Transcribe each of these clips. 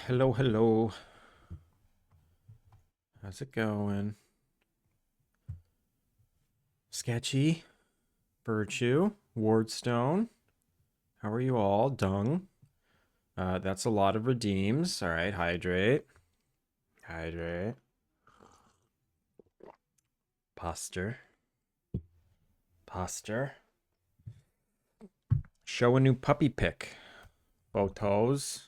Hello, hello. How's it going? Sketchy, Virtue, Wardstone. How are you all? Dung. That's a lot of redeems. All right, hydrate. Hydrate. Posture. Posture. Show a new puppy pic. Photos.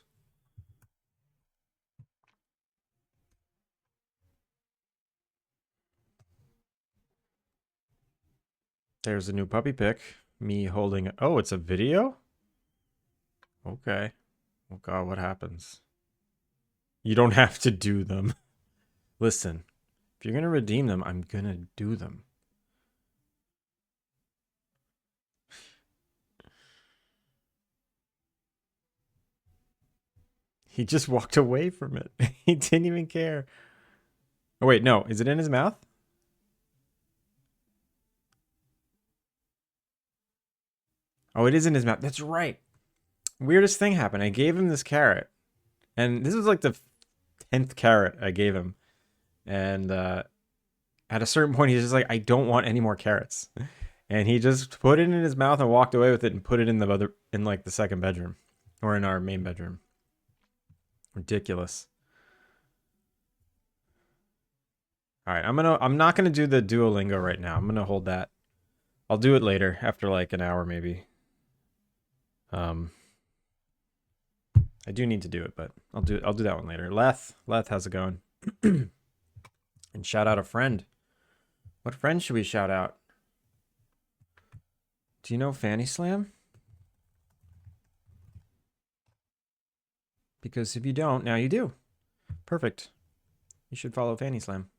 There's a new puppy pic. Me holding. Oh, it's a video? Okay. Oh, God, what happens? You don't have to do them. Listen, if you're going to redeem them, I'm going to do them. He just walked away from it. He didn't even care. Oh, wait, no. Is it in his mouth? Oh, it is in his mouth. That's right. Weirdest thing happened. I gave him this carrot. And this was like the 10th carrot I gave him. And at a certain point, he's just like, I don't want any more carrots. And he just put it in his mouth and walked away with it and put it in in like the second bedroom or in our main bedroom. Ridiculous. All right, I'm not gonna do the Duolingo right now. I'm gonna hold that. I'll do it later after like an hour maybe. Um, I do need to do it, but I'll do that one later. Leth, how's it going? And shout out a friend. What friend should we shout out? Do you know Fanny Slam? Because if you don't, now you do. Perfect. You should follow Fanny Slam.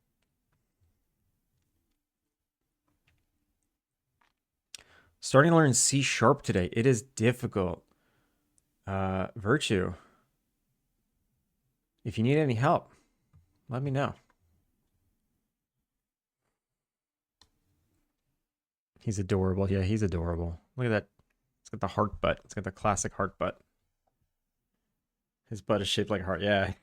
Starting to learn C sharp today. It is difficult. Virtue. If you need any help, let me know. He's adorable. Yeah, he's adorable. Look at that. It's got the heart butt. It's got the classic heart butt. His butt is shaped like a heart. Yeah.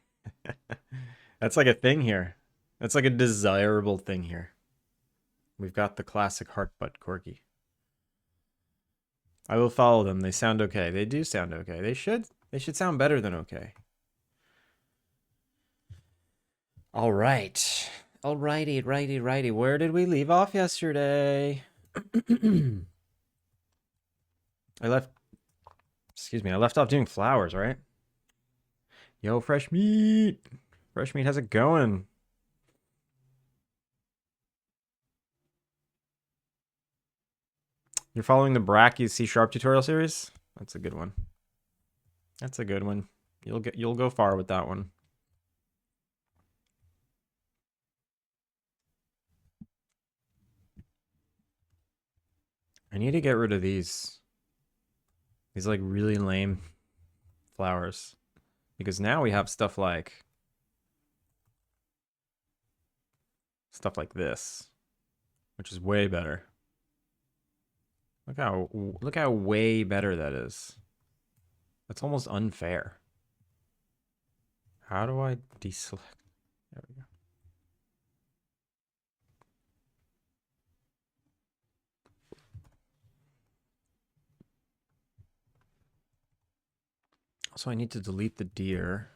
That's like a thing here. That's like a desirable thing here. We've got the classic heart butt corgi. I will follow them. They sound okay. They do sound okay. They should sound better than okay. All right. All righty, righty, righty. Where did we leave off yesterday? I left excuse me, I left off doing flowers, right? Yo, fresh meat. Fresh meat, how's it going? You're following the Brachy C sharp tutorial series? That's a good one. That's a good one. You'll go far with that one. I need to get rid of these. These like really lame flowers. Because now we have stuff like this, which is way better. Look how way better that is. That's almost unfair. How do I deselect? There we go. So I need to delete the deer.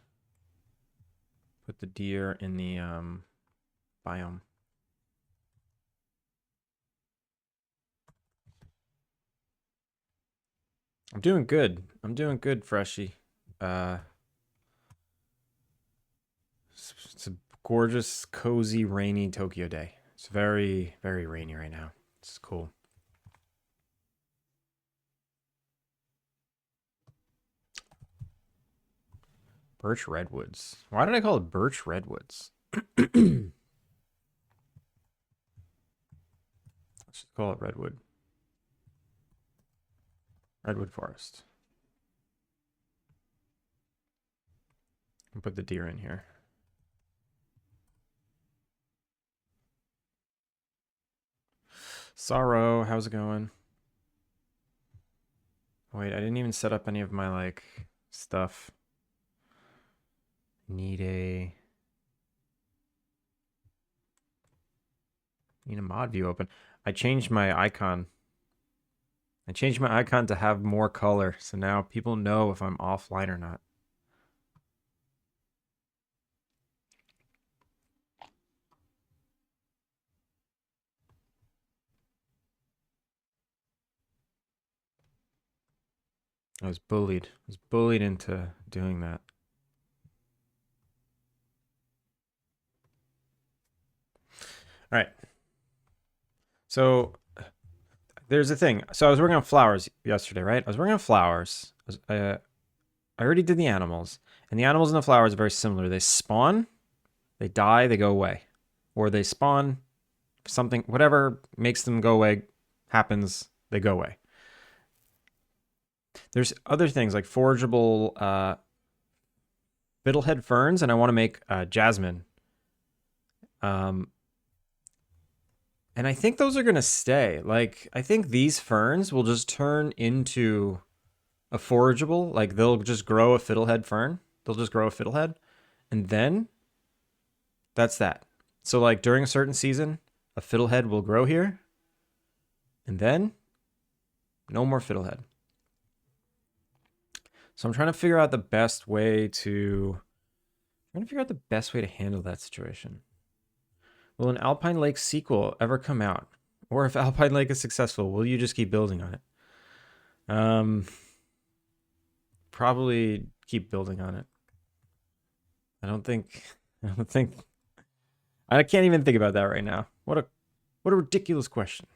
Put the deer in the biome. I'm doing good. I'm doing good, Freshie. Uh, it's a gorgeous, cozy, rainy Tokyo day. It's very, very rainy right now. It's cool. Birch redwoods. Why did I call it birch redwoods? Let's just call it redwood. Redwood forest. And put the deer in here. Sorrow, how's it going? Wait, I didn't even set up any of my like stuff. Need a mod view open. I changed my icon. I changed my icon to have more color, so now people know if I'm offline or not. I was bullied. I was bullied into doing that. All right. So there's a thing. So I was working on flowers yesterday, right? I was working on flowers. I already did the animals. And the animals and the flowers are very similar. They spawn, they die, they go away. Or they spawn, something, whatever makes them go away happens, they go away. There's other things like forageable fiddlehead ferns, and I want to make jasmine. And I think those are going to stay. Like, I think these ferns will just turn into a forageable. Like, they'll just grow a fiddlehead fern. They'll just grow a fiddlehead. And then that's that. So, like, during a certain season, a fiddlehead will grow here. And then no more fiddlehead. So I'm trying to figure out the best way to handle that situation. Will an Alpine Lake sequel ever come out? Or if Alpine Lake is successful, will you just keep building on it? Probably keep building on it. I can't even think about that right now. What a ridiculous question.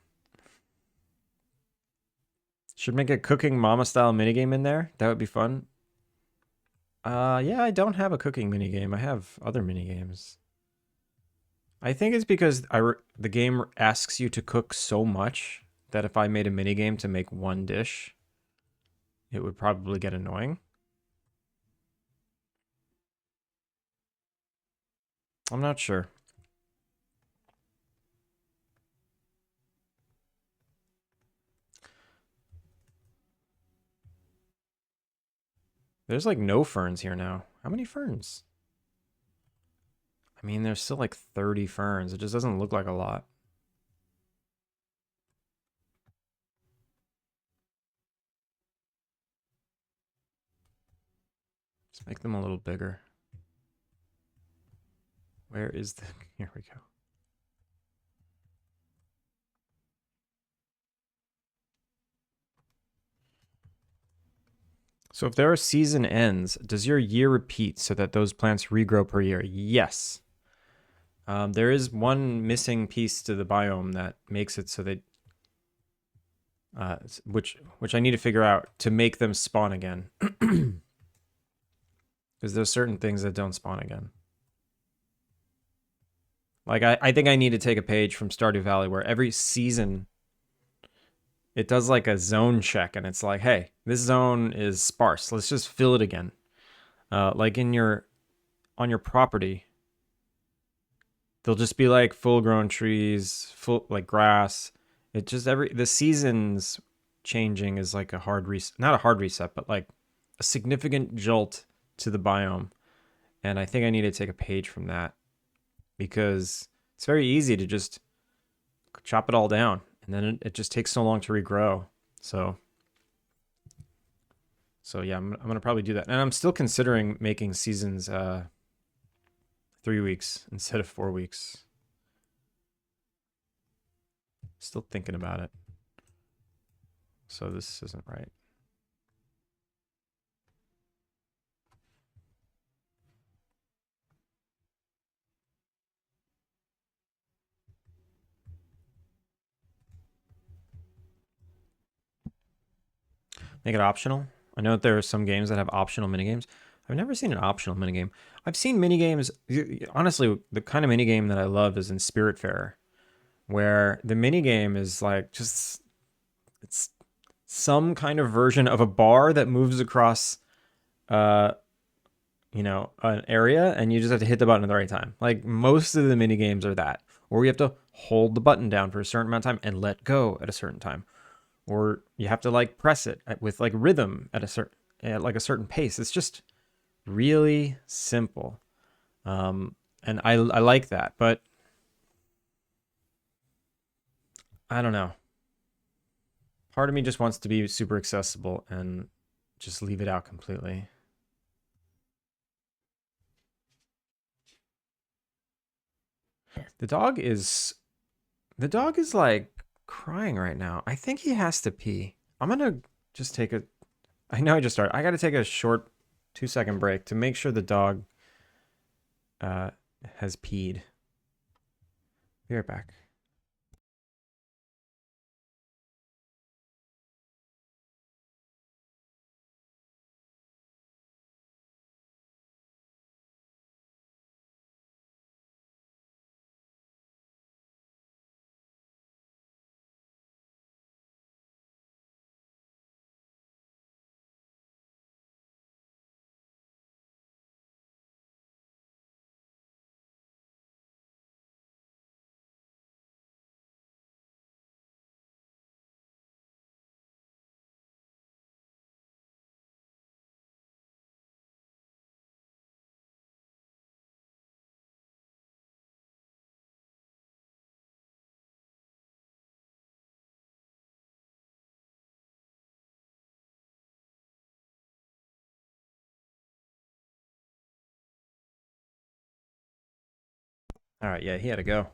Should make a cooking mama style minigame in there. That would be fun. Yeah, I don't have a cooking minigame. I have other minigames. I think it's because the game asks you to cook so much that if I made a minigame to make one dish, it would probably get annoying. I'm not sure. There's like no ferns here now. How many ferns? I mean, there's still like 30 ferns. It just doesn't look like a lot. Just make them a little bigger. Where is the... Here we go. So if there are season ends, does your year repeat so that those plants regrow per year? Yes. There is one missing piece to the biome that makes it so that... which I need to figure out to make them spawn again. Because there's certain things that don't spawn again. Like, I think I need to take a page from Stardew Valley where every season it does like a zone check and it's like, hey, this zone is sparse. Let's just fill it again. Like on your property, they'll just be like full grown trees, full like grass. It just the seasons changing is like a hard reset, not a hard reset, but like a significant jolt to the biome. And I think I need to take a page from that because it's very easy to just chop it all down. And then it just takes so long to regrow. So yeah, I'm going to probably do that. And I'm still considering making seasons 3 weeks instead of 4 weeks. Still thinking about it. So this isn't right. Make it optional. I know that there are some games that have optional minigames. I've never seen an optional minigame. I've seen minigames. Honestly, the kind of minigame that I love is in Spiritfarer, where the minigame is like just it's some kind of version of a bar that moves across an area, and you just have to hit the button at the right time. Like most of the minigames are that. Or you have to hold the button down for a certain amount of time and let go at a certain time. Or you have to like press it with like rhythm at a certain pace. It's just really simple. And I like that, but I don't know. Part of me just wants to be super accessible and just leave it out completely. The dog is like crying right now. I think he has to pee. I'm gonna just take a. I know I just started. I got to take a short 2-second break to make sure the dog uh, has peed. Be right back. All right, yeah, he had to go.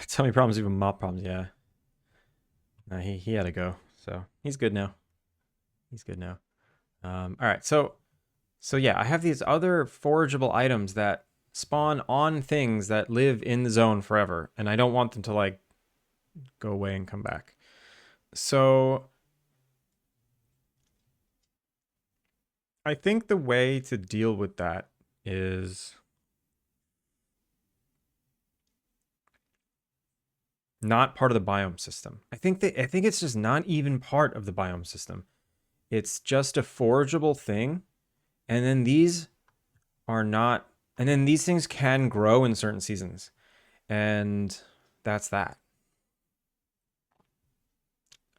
Tell me problems, even mop problems. Yeah, no, he had to go. So he's good now. He's good now. All right, so yeah, I have these other forageable items that spawn on things that live in the zone forever, and I don't want them to like go away and come back. So I think the way to deal with that is not part of the biome system. I think it's just not even part of the biome system. It's just a forageable thing, and then these are not, and then these things can grow in certain seasons, and that's that.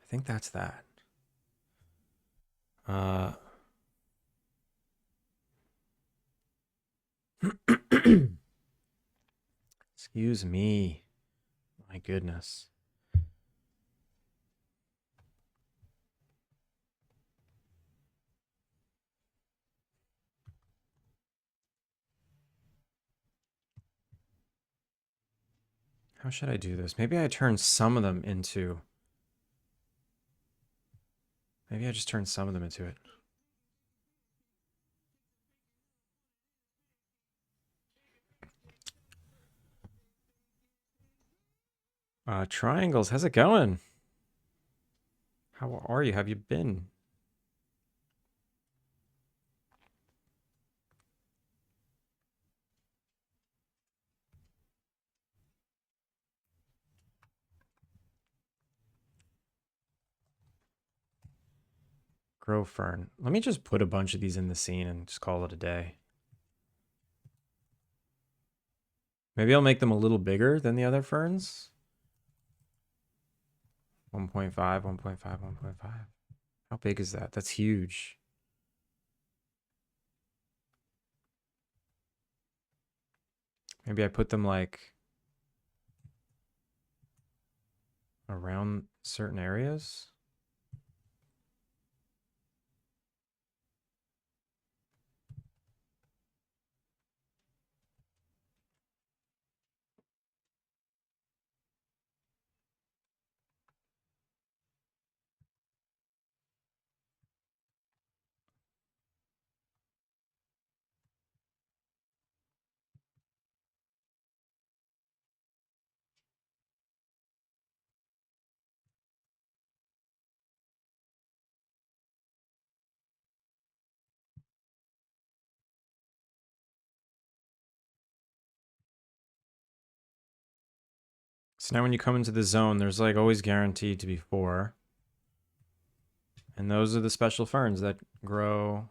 I think that's that. Uh, excuse me. My goodness. How should I do this? Maybe I turn some of them into. Maybe I just turn some of them into it. Triangles, how's it going? How are you? Have you been? Grow fern. Let me just put a bunch of these in the scene and just call it a day. Maybe I'll make them a little bigger than the other ferns. 1.5, 1.5, 1.5. How big is that? That's huge. Maybe I put them like around certain areas. So now when you come into the zone, there's like always guaranteed to be 4. And those are the special ferns that grow.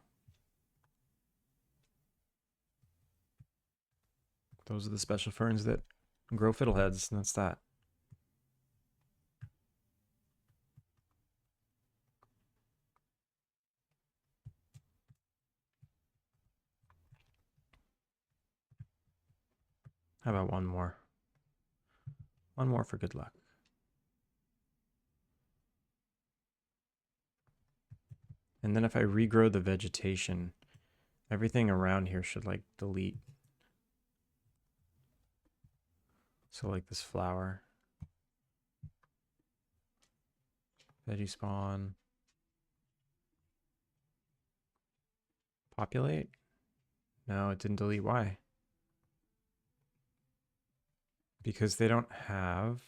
Those are the special ferns that grow fiddleheads, and that's that. How about one more? One more for good luck. And then if I regrow the vegetation, everything around here should like delete. So like this flower. Veggie spawn. Populate? No, it didn't delete. Why? Because they don't have...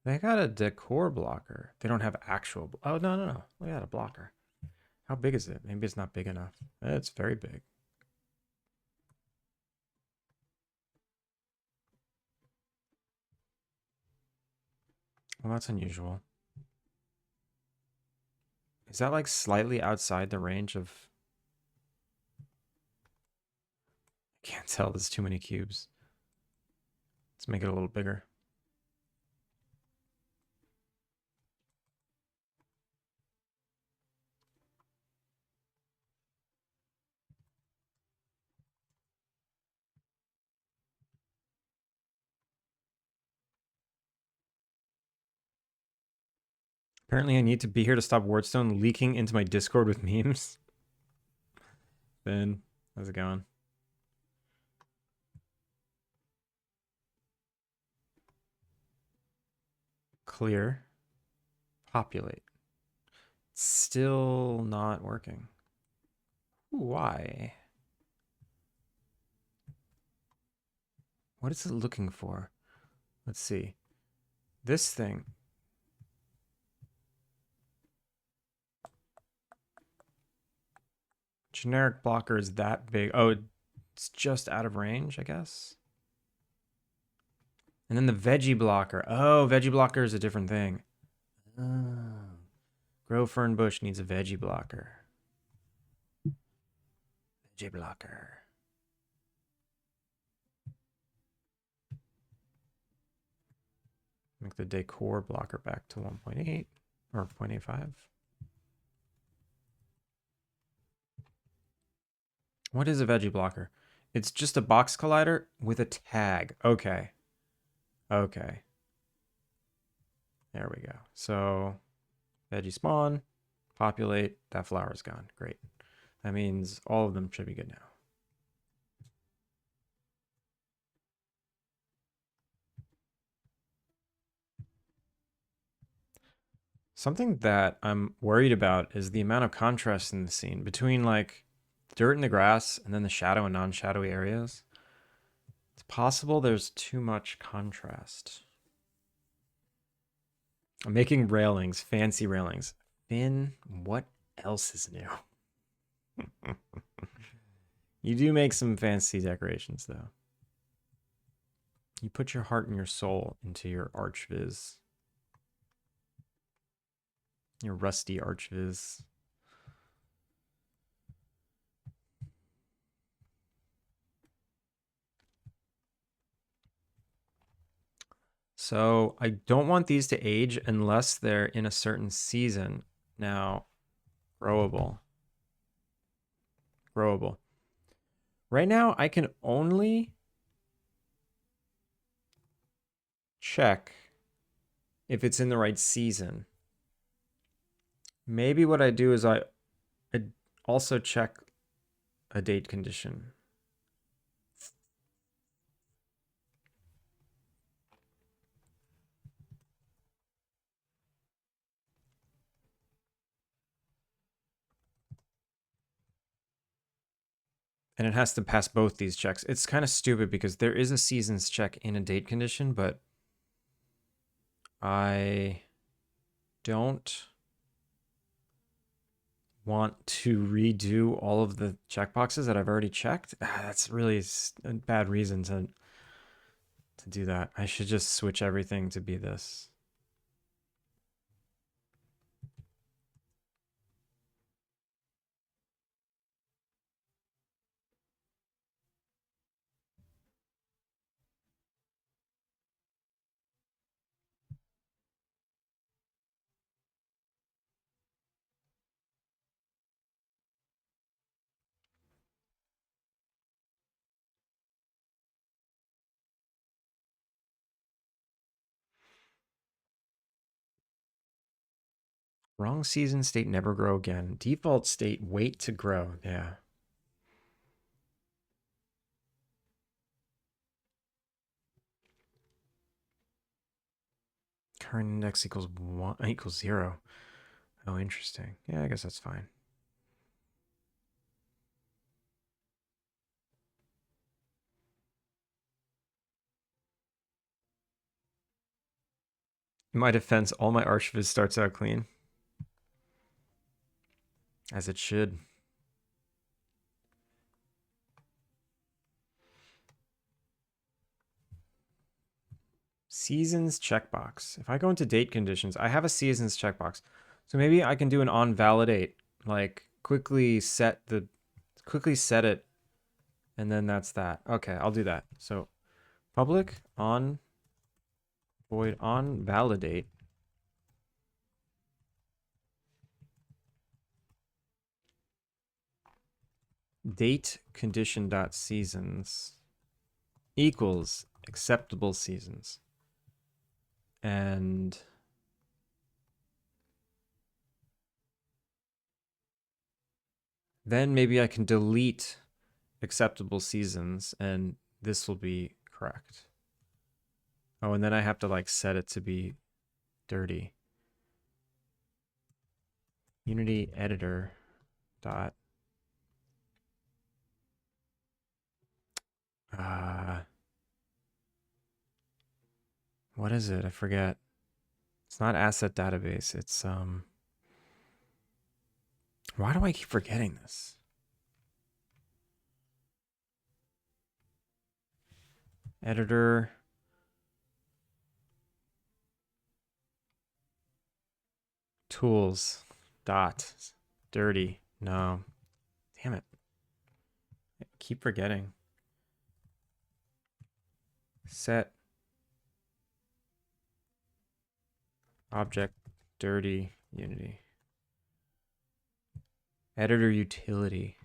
They got a decor blocker. They don't have actual... Oh, no, no, no. They got a blocker. How big is it? Maybe it's not big enough. It's very big. Well, that's unusual. Is that like slightly outside the range of... I can't tell. There's too many cubes. Let's make it a little bigger. Apparently I need to be here to stop Wardstone leaking into my Discord with memes. Ben, how's it going? Clear. Populate. Still not working. Why? What is it looking for? Let's see. This thing. Generic blocker is that big. Oh, it's just out of range, I guess. And then the veggie blocker. Oh, veggie blocker is a different thing. Oh. Grow fern bush needs a veggie blocker. Veggie blocker. Make the decor blocker back to 1.8 or 0.85. What is a veggie blocker? It's just a box collider with a tag. Okay. Okay. There we go. So veggie spawn, populate, that flower's gone. Great. That means all of them should be good now. Something that I'm worried about is the amount of contrast in the scene between like dirt and the grass and then the shadow and non-shadowy areas. It's possible there's too much contrast. I'm making railings, fancy railings. Finn, what else is new? You do make some fancy decorations though. You put your heart and your soul into your archviz. Your rusty archviz. So I don't want these to age unless they're in a certain season. Now, growable. Growable. Right now, I can only check if it's in the right season. Maybe what I do is I also check a date condition. And it has to pass both these checks. It's kind of stupid because there is a seasons check in a date condition, but I don't want to redo all of the checkboxes that I've already checked. That's really a bad reason to do that. I should just switch everything to be this. Wrong season state, never grow again. Default state, wait to grow. Yeah. Current index equals 1 equals 0. Oh, interesting. Yeah, I guess that's fine. In my defense, all my archivists starts out clean. As it should. Seasons checkbox. If I go into date conditions, I have a seasons checkbox. So maybe I can do an on validate, like quickly set it, and then that's that. Okay, I'll do that. So public on void on validate. Date condition dot seasons equals acceptable seasons. And then maybe I can delete acceptable seasons and this will be correct. Oh, and then I have to like set it to be dirty. Unity editor dot what is it? I forget. It's not asset database. It's why do I keep forgetting this? Editor tools dot dirty. No. Damn it. I keep forgetting. Set object dirty unity. Editor utility.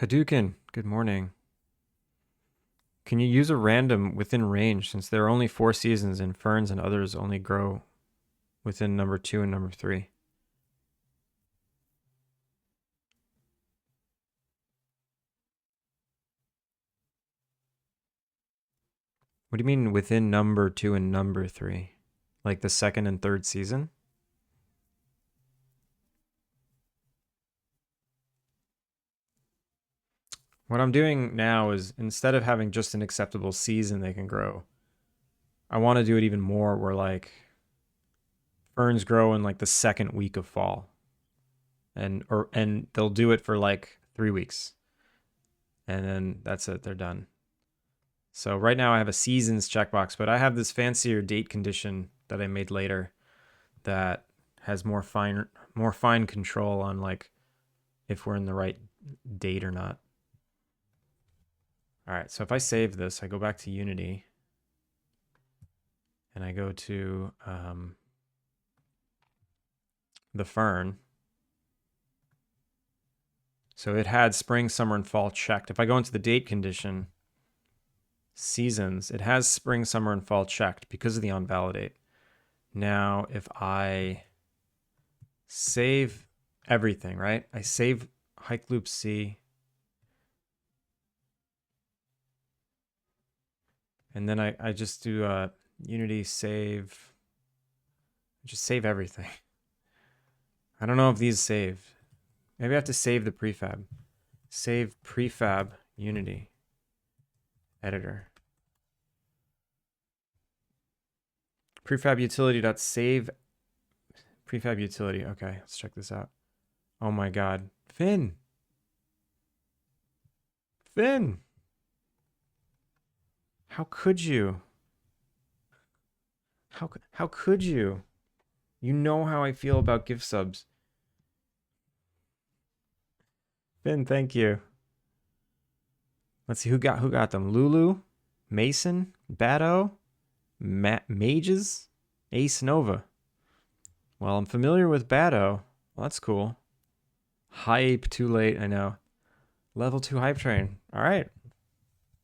Hadouken, good morning. Can you use a random within range since there are only 4 seasons and ferns and others only grow within number 2 and number 3? What do you mean within number 2 and number 3? Like the 2nd and 3rd season? What I'm doing now is instead of having just an acceptable season they can grow, I want to do it even more where like ferns grow in like the 2nd week of fall. And they'll do it for like 3 weeks. And then that's it, they're done. So right now I have a seasons checkbox, but I have this fancier date condition that I made later that has more fine control on like if we're in the right date or not. All right, so if I save this, I go back to Unity and I go to the fern. So it had spring, summer, and fall checked. If I go into the date condition, seasons, it has spring, summer, and fall checked because of the onValidate. Now, if I save everything, right? I save hike loop C. And then I just do Unity save. Just save everything. I don't know if these save. Maybe I have to save the prefab. Save prefab Unity editor. Prefab utility.save prefab utility. Okay, let's check this out. Oh my god. Finn! Finn! How could you? How could you? You know how I feel about gift subs. Finn, thank you. Let's see who got them. Lulu, Mason, Bato, Mages, Ace Nova. Well, I'm familiar with Bato. Well, that's cool. Hype, too late, I know. Level 2 hype train. All right.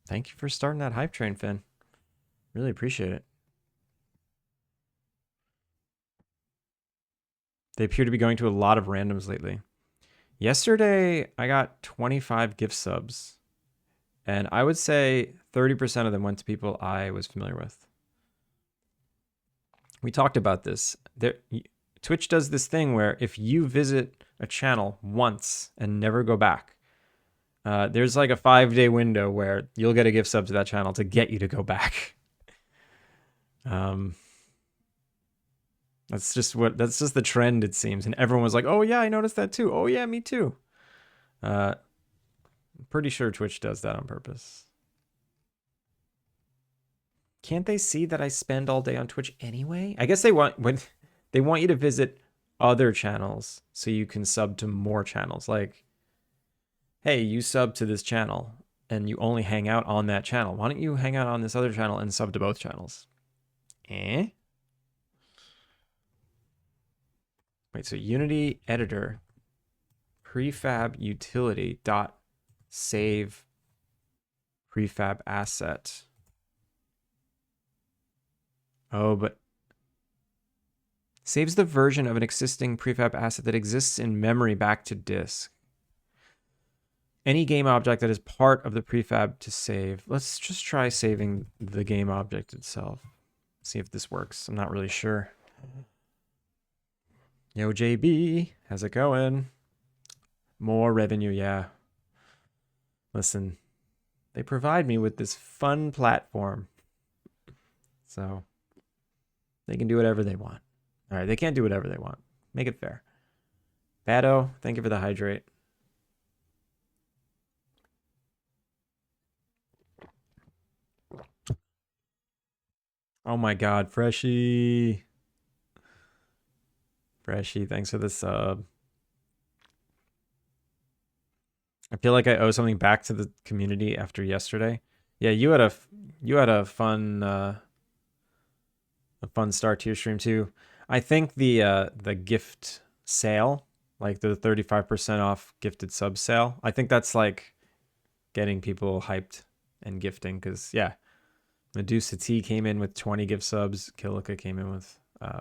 Thank you for starting that hype train, Finn. Really appreciate it. They appear to be going to a lot of randoms lately. Yesterday, I got 25 gift subs, and I would say 30% of them went to people I was familiar with. We talked about this. Twitch does this thing where if you visit a channel once and never go back, there's like a 5-day window where you'll get a gift sub to that channel to get you to go back. That's just the trend, it seems. And everyone was like, oh yeah, I noticed that too. Oh yeah, me too. I'm pretty sure Twitch does that on purpose. Can't they see that I spend all day on Twitch anyway? I guess they want you to visit other channels so you can sub to more channels. Like, hey, you sub to this channel and you only hang out on that channel. Why don't you hang out on this other channel and sub to both channels? Wait, so Unity editor prefab utility dot save prefab asset. Oh, but saves the version of an existing prefab asset that exists in memory back to disk. Any game object that is part of the prefab to save. Let's just try saving the game object itself. See if this works. I'm not really sure. Yo, JB, how's it going? More revenue, yeah. Listen, they provide me with this fun platform. So they can do whatever they want. All right, they can't do whatever they want. Make it fair. Bado, thank you for the hydrate. Oh my god, Freshie. Freshie, thanks for the sub. I feel like I owe something back to the community after yesterday. Yeah, you had a fun start to your stream too. I think the gift sale, like the 35% off gifted sub sale, I think that's like getting people hyped and gifting, because yeah, Medusa T came in with 20 gift subs, Kilika came in with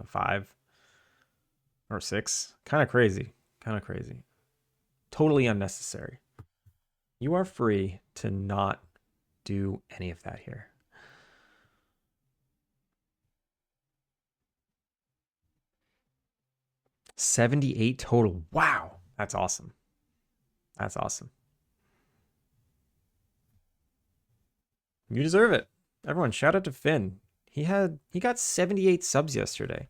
5 or 6. Kind of crazy. Totally unnecessary. You are free to not do any of that here. $78 total. Wow. That's awesome. That's awesome. You deserve it. Everyone, shout out to Finn. He got 78 subs yesterday.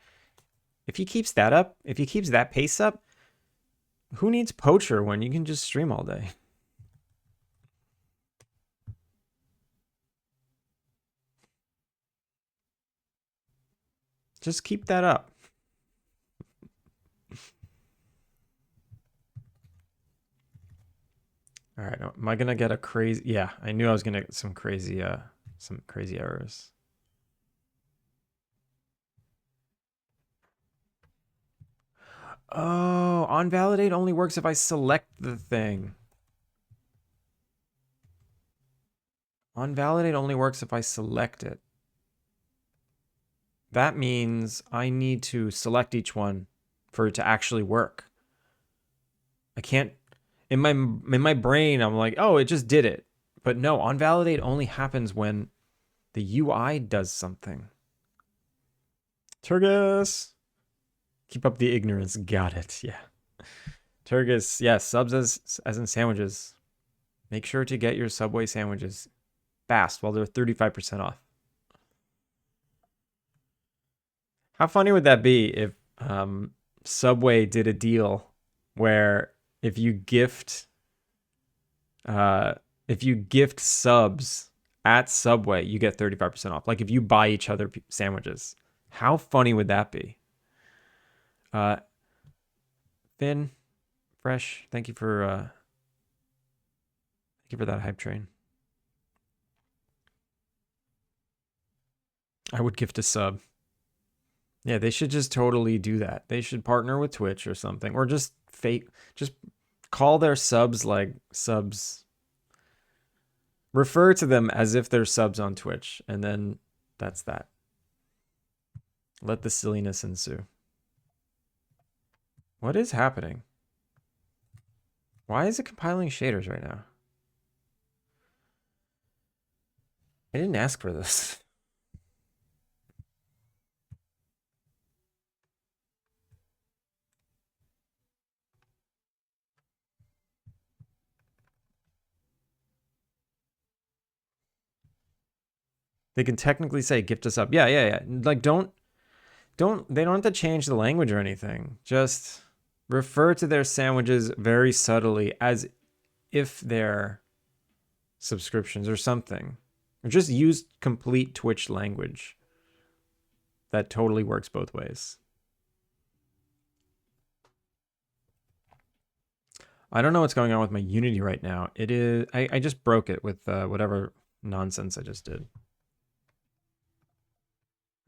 If he keeps that up, if he keeps that pace up, who needs Poacher when you can just stream all day? Just keep that up. All right, am I gonna get a crazy? Yeah, I knew I was gonna get some crazy errors. Oh, on validate only works if I select the thing. On validate only works if I select it. That means I need to select each one for it to actually work. I can't, in my brain, I'm like, oh, it just did it. But no, on validate only happens when the UI does something. Turgus, keep up the ignorance. Got it. Yeah. Turgus, yeah, subs as in sandwiches. Make sure to get your Subway sandwiches fast while they're 35% off. How funny would that be if Subway did a deal where if you gift subs at Subway, you get 35% off. Like if you buy each other sandwiches. How funny would that be? Finn, Fresh, thank you for that hype train. I would gift a sub. Yeah, they should just totally do that. They should partner with Twitch or something, or just call their subs like subs. Refer to them as if they're subs on Twitch, and then that's that. Let the silliness ensue. What is happening? Why is it compiling shaders right now? I didn't ask for this. They can technically say gift us up. Yeah. Like they don't have to change the language or anything. Just refer to their sandwiches very subtly as if they're subscriptions or something. Or just use complete Twitch language. That totally works both ways. I don't know what's going on with my Unity right now. It is I just broke it with whatever nonsense I just did.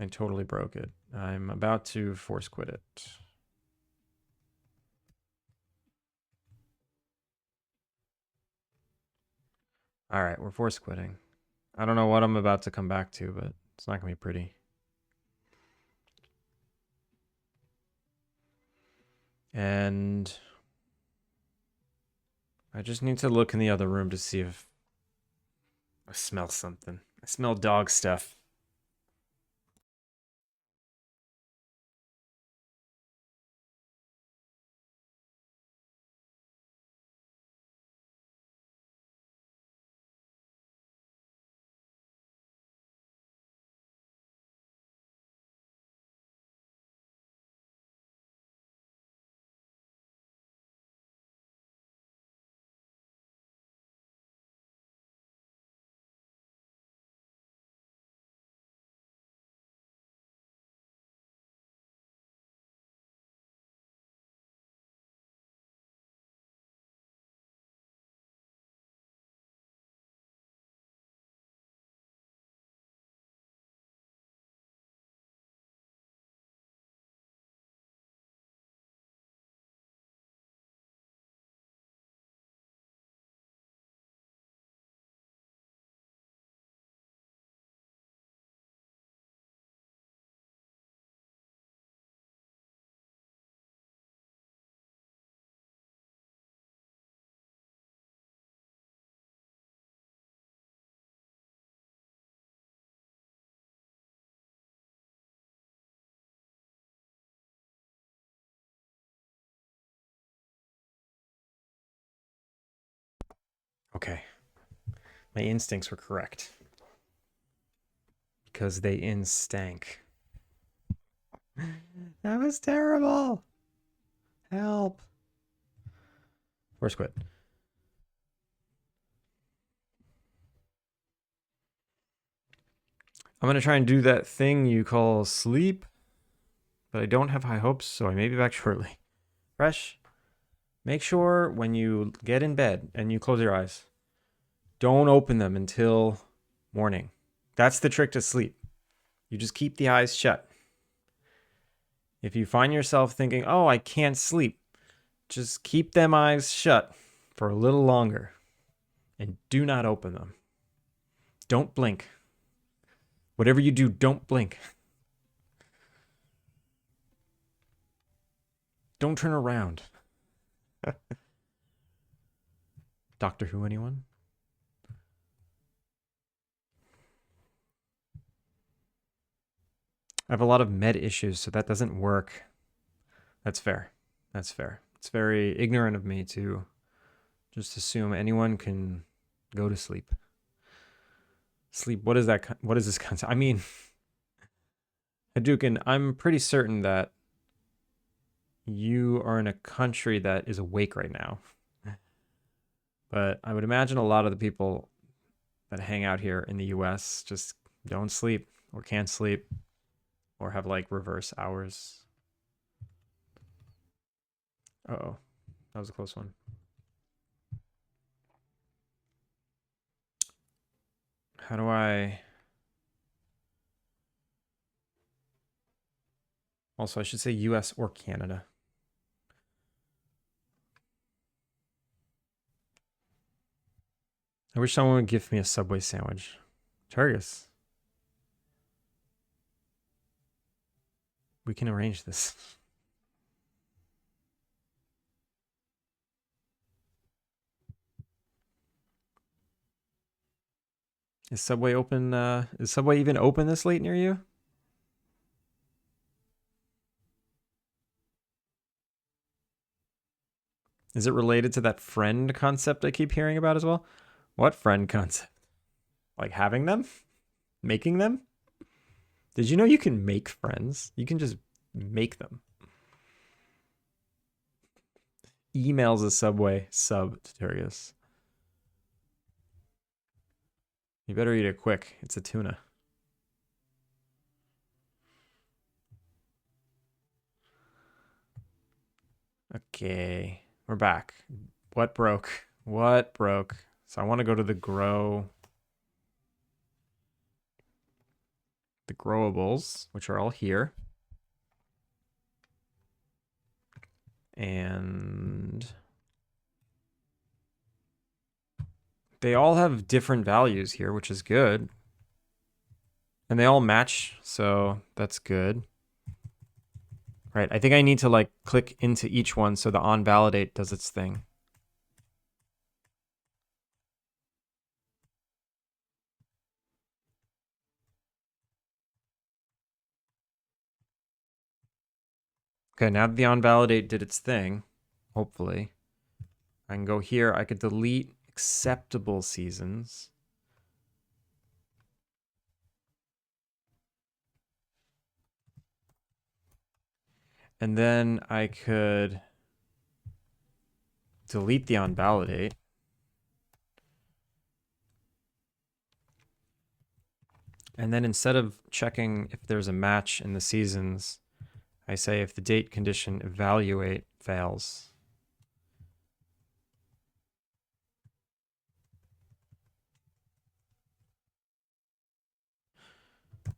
I totally broke it. I'm about to force quit it. All right, we're force quitting. I don't know what I'm about to come back to, but it's not going to be pretty. And I just need to look in the other room to see if I smell something. I smell dog stuff. Okay. My instincts were correct. Because they stank. That was terrible. Help. Force quit. I'm going to try and do that thing you call sleep, but I don't have high hopes, so I may be back shortly. Fresh, make sure when you get in bed and you close your eyes, don't open them until morning. That's the trick to sleep. You just keep the eyes shut. If you find yourself thinking, oh, I can't sleep, just keep them eyes shut for a little longer and do not open them. Don't blink. Whatever you do, don't blink. Don't turn around. Doctor Who, anyone? I have a lot of med issues, so that doesn't work. That's fair. That's fair. It's very ignorant of me to just assume anyone can go to sleep. Sleep, what is that? What is this concept? I mean, Hadouken, I'm pretty certain that you are in a country that is awake right now. But I would imagine a lot of the people that hang out here in the US just don't sleep or can't sleep or have like reverse hours. Uh-oh. That was a close one. How do I... Also, I should say US or Canada. I wish someone would give me a Subway sandwich. Turgus. We can arrange this. Is Subway open? Is Subway even open this late near you? Is it related to that friend concept I keep hearing about as well? What friend concept? Like having them? Making them? Did you know you can make friends? You can just make them. Emails a Subway sub to Turgus. You better eat it quick. It's a tuna. Okay, we're back. What broke? What broke? So I want to go to the growables, which are all here. And they all have different values here, which is good. And they all match, so that's good. Right, I think I need to like click into each one so the onValidate does its thing. Okay, now that the onValidate did its thing, hopefully, I can go here. I could delete acceptable seasons. And then I could delete the onValidate. And then instead of checking if there's a match in the seasons, I say if the date condition evaluate fails.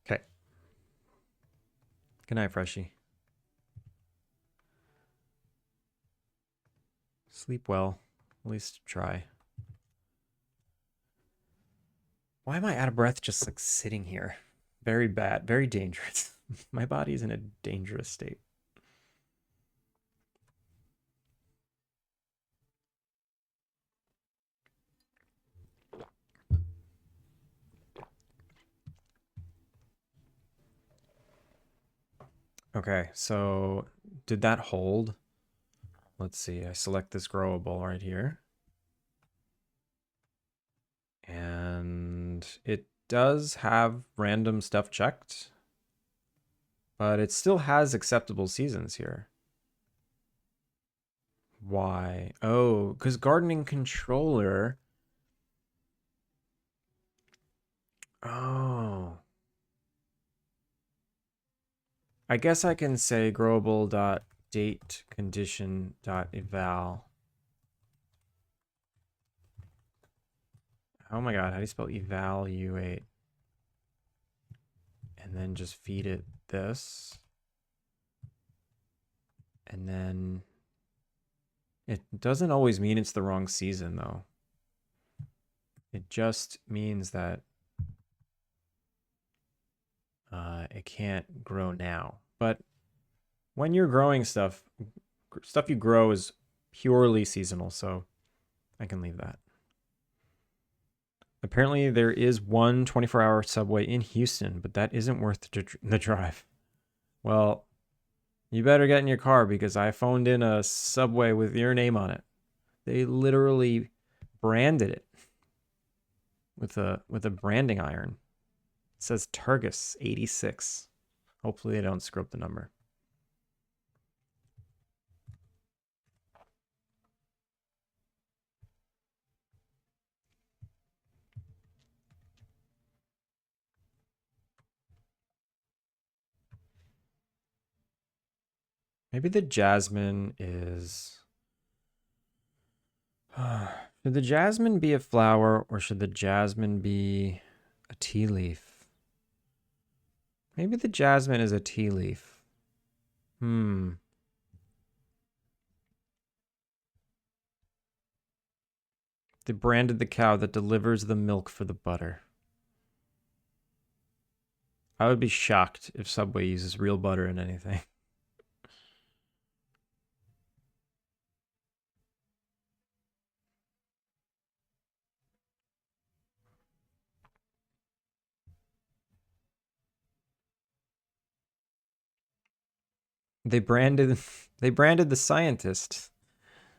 Okay. Good night, Freshie. Sleep well. At least try. Why am I out of breath just like sitting here? Very bad. Very dangerous. My body's in a dangerous state. Okay, so did that hold? Let's see. I select this growable right here. And it does have random stuff checked, but it still has acceptable seasons here. Why? Oh, because gardening controller. Oh. I guess I can say growable.date condition.eval. Oh my god, how do you spell evaluate? And then just feed it this. And then it doesn't always mean it's the wrong season though. It just means that it can't grow now. But when you're growing stuff you grow is purely seasonal, so I can leave that. Apparently there is one 24-hour Subway in Houston, but that isn't worth the drive. Well, you better get in your car because I phoned in a Subway with your name on it. They literally branded it with a branding iron. It says Turgus 86. Hopefully they don't screw up the number. Maybe the jasmine is... Should the jasmine be a flower or should the jasmine be a tea leaf? Maybe the jasmine is a tea leaf. They branded the cow that delivers the milk for the butter. I would be shocked if Subway uses real butter in anything. They branded they branded the scientist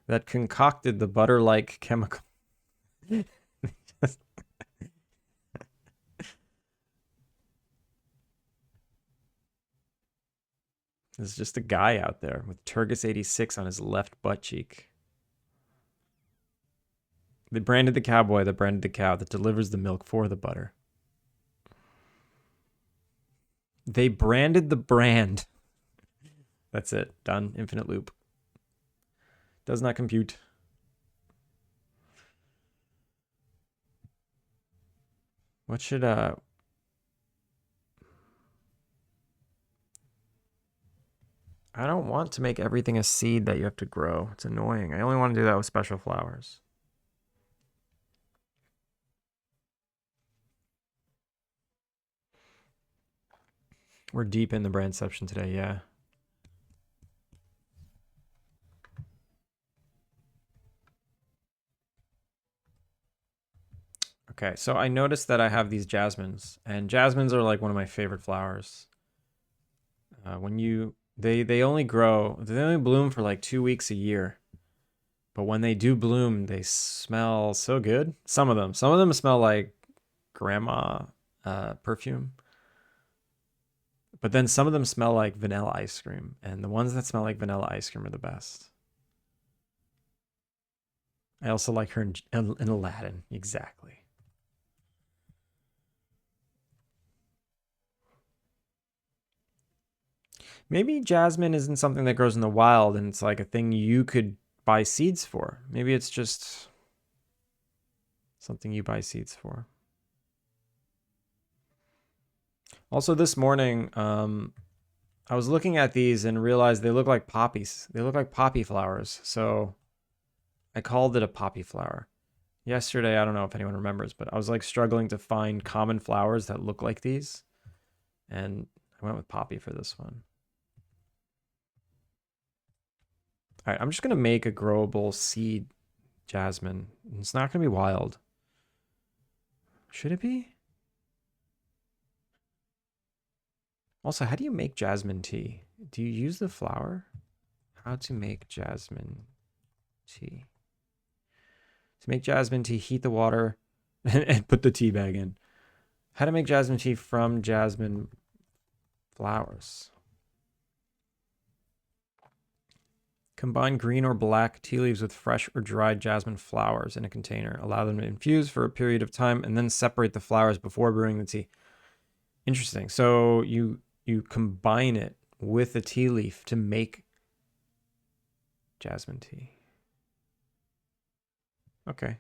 that concocted the butter-like chemical. There's just a guy out there with Turgis 86 on his left butt cheek. They branded the cowboy that branded the cow that delivers the milk for the butter. They branded the brand. That's it. Done. Infinite loop. Does not compute. What should I don't want to make everything a seed that you have to grow. It's annoying. I only want to do that with special flowers. We're deep in the brandception today, yeah. Okay, so I noticed that I have these jasmines, and jasmines are like one of my favorite flowers. When you they only bloom for like 2 weeks a year, but when they do bloom, they smell so good. Some of them smell like grandma perfume, but then some of them smell like vanilla ice cream, and the ones that smell like vanilla ice cream are the best. I also like her in Aladdin, exactly. Maybe jasmine isn't something that grows in the wild and it's like a thing you could buy seeds for. Maybe it's just something you buy seeds for. Also, this morning, I was looking at these and realized they look like poppies. They look like poppy flowers. So I called it a poppy flower. Yesterday, I don't know if anyone remembers, but I was like struggling to find common flowers that look like these. And I went with poppy for this one. All right, I'm just going to make a growable seed jasmine. It's not going to be wild. Should it be? Also, how do you make jasmine tea? Do you use the flower? How to make jasmine tea. To make jasmine tea, heat the water and put the tea bag in. How to make jasmine tea from jasmine flowers. Combine green or black tea leaves with fresh or dried jasmine flowers in a container. Allow them to infuse for a period of time and then separate the flowers before brewing the tea. Interesting. So you combine it with a tea leaf to make jasmine tea. Okay.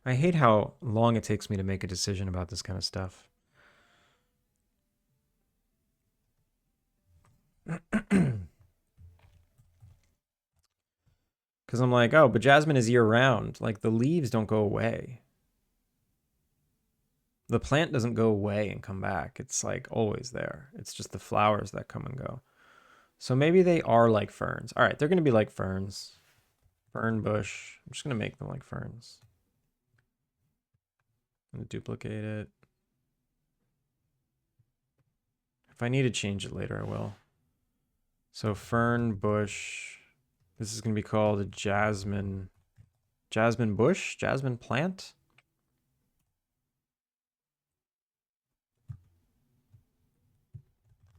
I hate how long it takes me to make a decision about this kind of stuff. Because I'm like, oh, but jasmine is year round. Like the leaves don't go away. The plant doesn't go away and come back. It's like always there. It's just the flowers that come and go. So maybe they are like ferns. All right, they're going to be like ferns. Fern bush. I'm just going to make them like ferns. I'm going to duplicate it. If I need to change it later, I will. So fern bush. This is going to be called a jasmine. Jasmine bush? Jasmine plant?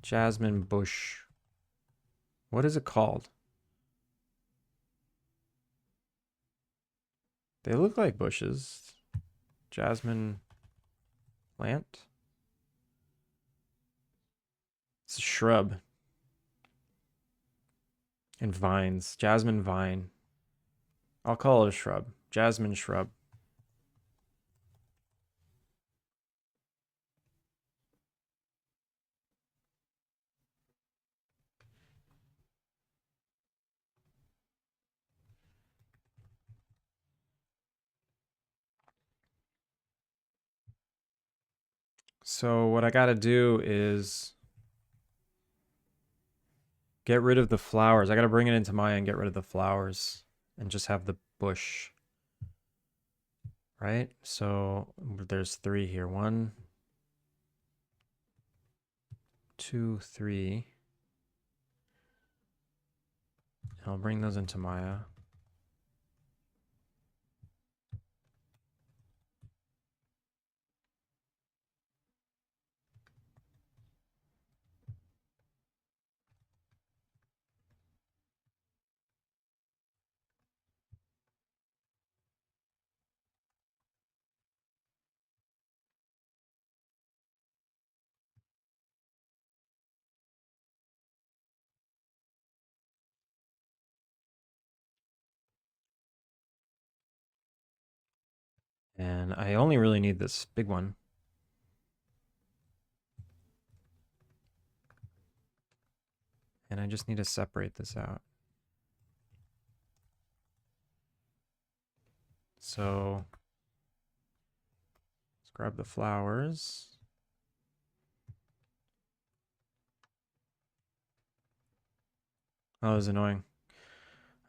Jasmine bush. What is it called? They look like bushes. Jasmine plant? It's a shrub. And vines. Jasmine vine. I'll call it a shrub. Jasmine shrub. So what I gotta do is get rid of the flowers. I gotta bring it into Maya and get rid of the flowers and just have the bush. Right? So there's 3 here. 1, 2, 3. I'll bring those into Maya. And I only really need this big one. And I just need to separate this out. So let's grab the flowers. Oh, that was annoying.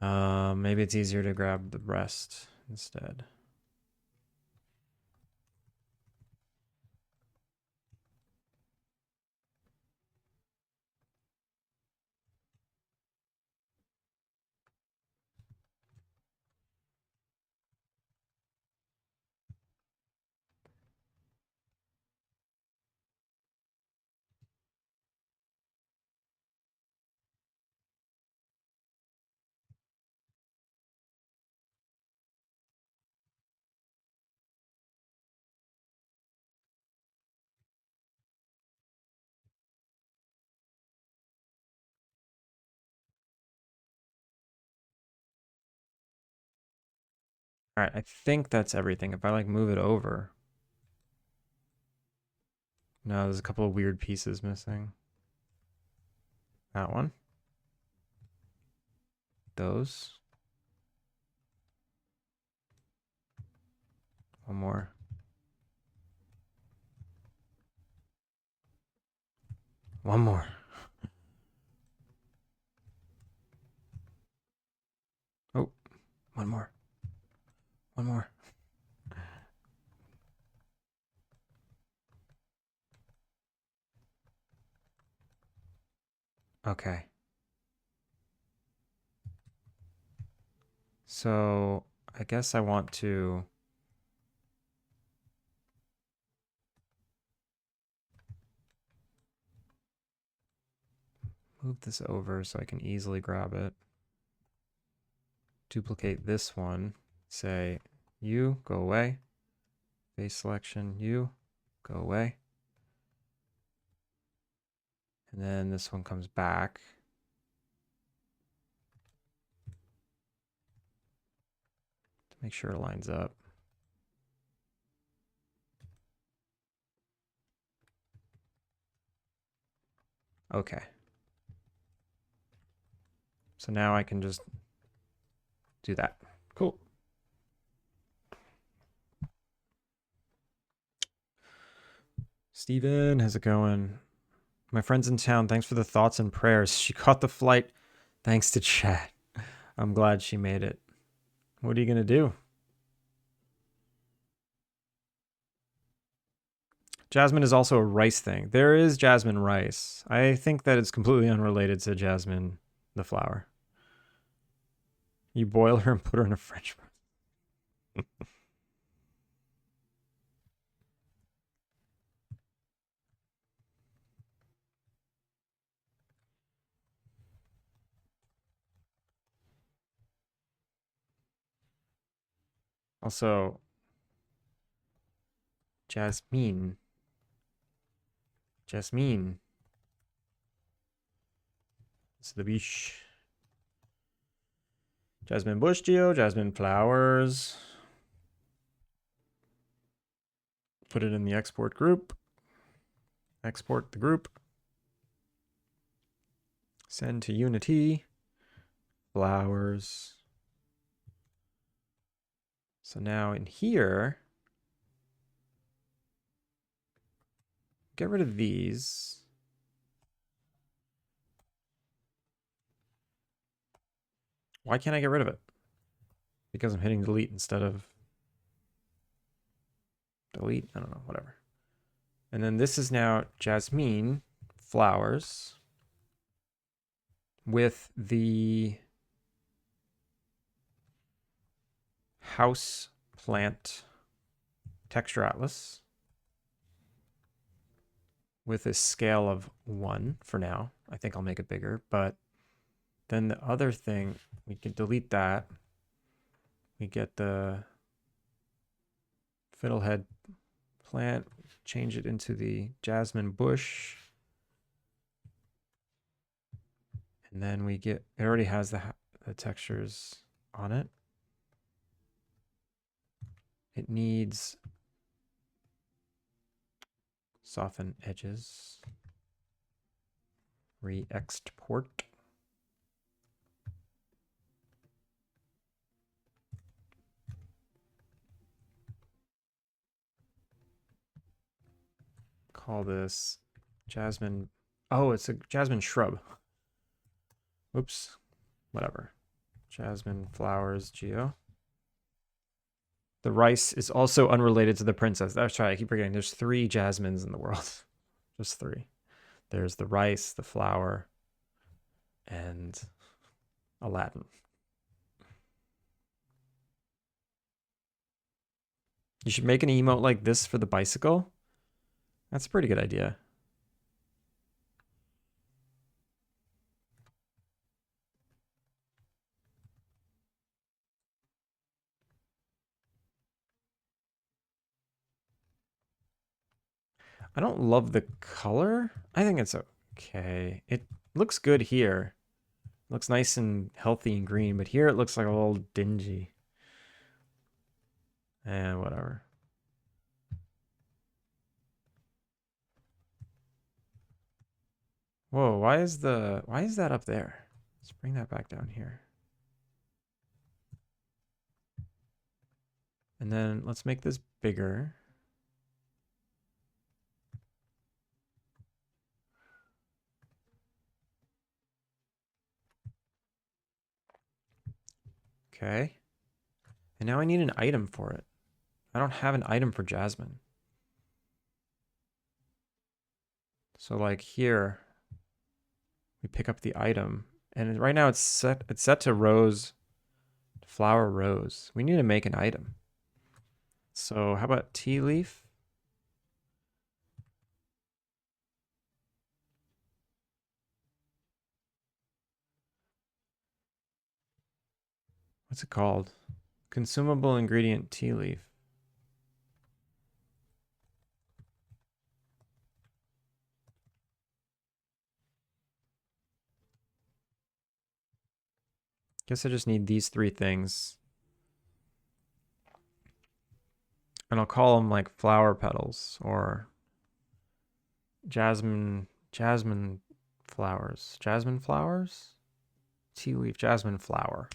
Maybe it's easier to grab the rest instead. All right, I think that's everything. If I like move it over. No, there's a couple of weird pieces missing. That one. Those. One more. One more. Oh, one more. One more. Okay. So I guess I want to move this over so I can easily grab it. Duplicate this one. Say, you, go away. Face selection, you, go away. And then this one comes back. To make sure it lines up. Okay. So now I can just do that. Cool. Steven, how's it going? My friend's in town. Thanks for the thoughts and prayers. She caught the flight thanks to chat. I'm glad she made it. What are you going to do? Jasmine is also a rice thing. There is jasmine rice. I think that it's completely unrelated to jasmine, the flower. You boil her and put her in a French press. Also, Jasmine. Jasmine. It's the beach. Jasmine bush geo, jasmine flowers. Put it in the export group. Export the group. Send to Unity. Flowers. So now in here, get rid of these. Why can't I get rid of it? Because I'm hitting delete instead of delete. I don't know, whatever. And then this is now jasmine flowers with the house plant texture atlas with a scale of 1 for now. I think I'll make it bigger, but then the other thing, we can delete that. We get the fiddlehead plant, change it into the jasmine bush. And then we get, it already has the textures on it. It needs soften edges, re-export. Call this jasmine. Oh, it's a jasmine shrub. Oops, whatever. Jasmine flowers, geo. The rice is also unrelated to the princess. That's right, I keep forgetting. There's 3 jasmines in the world. Just 3. There's the rice, the flower, and Aladdin. You should make an emote like this for the bicycle. That's a pretty good idea. I don't love the color. I think it's okay. It looks good here. It looks nice and healthy and green, but here it looks like a little dingy. And whatever. Whoa, why is that up there? Let's bring that back down here. And then let's make this bigger. Okay. And now I need an item for it. I don't have an item for Jasmine. So like here, we pick up the item. And right now it's set to rose, flower rose. We need to make an item. So how about tea leaf? What's it called? Consumable ingredient tea leaf. Guess I just need these 3 things. And I'll call them like flower petals or jasmine flowers. Jasmine flowers? Tea leaf, jasmine flower.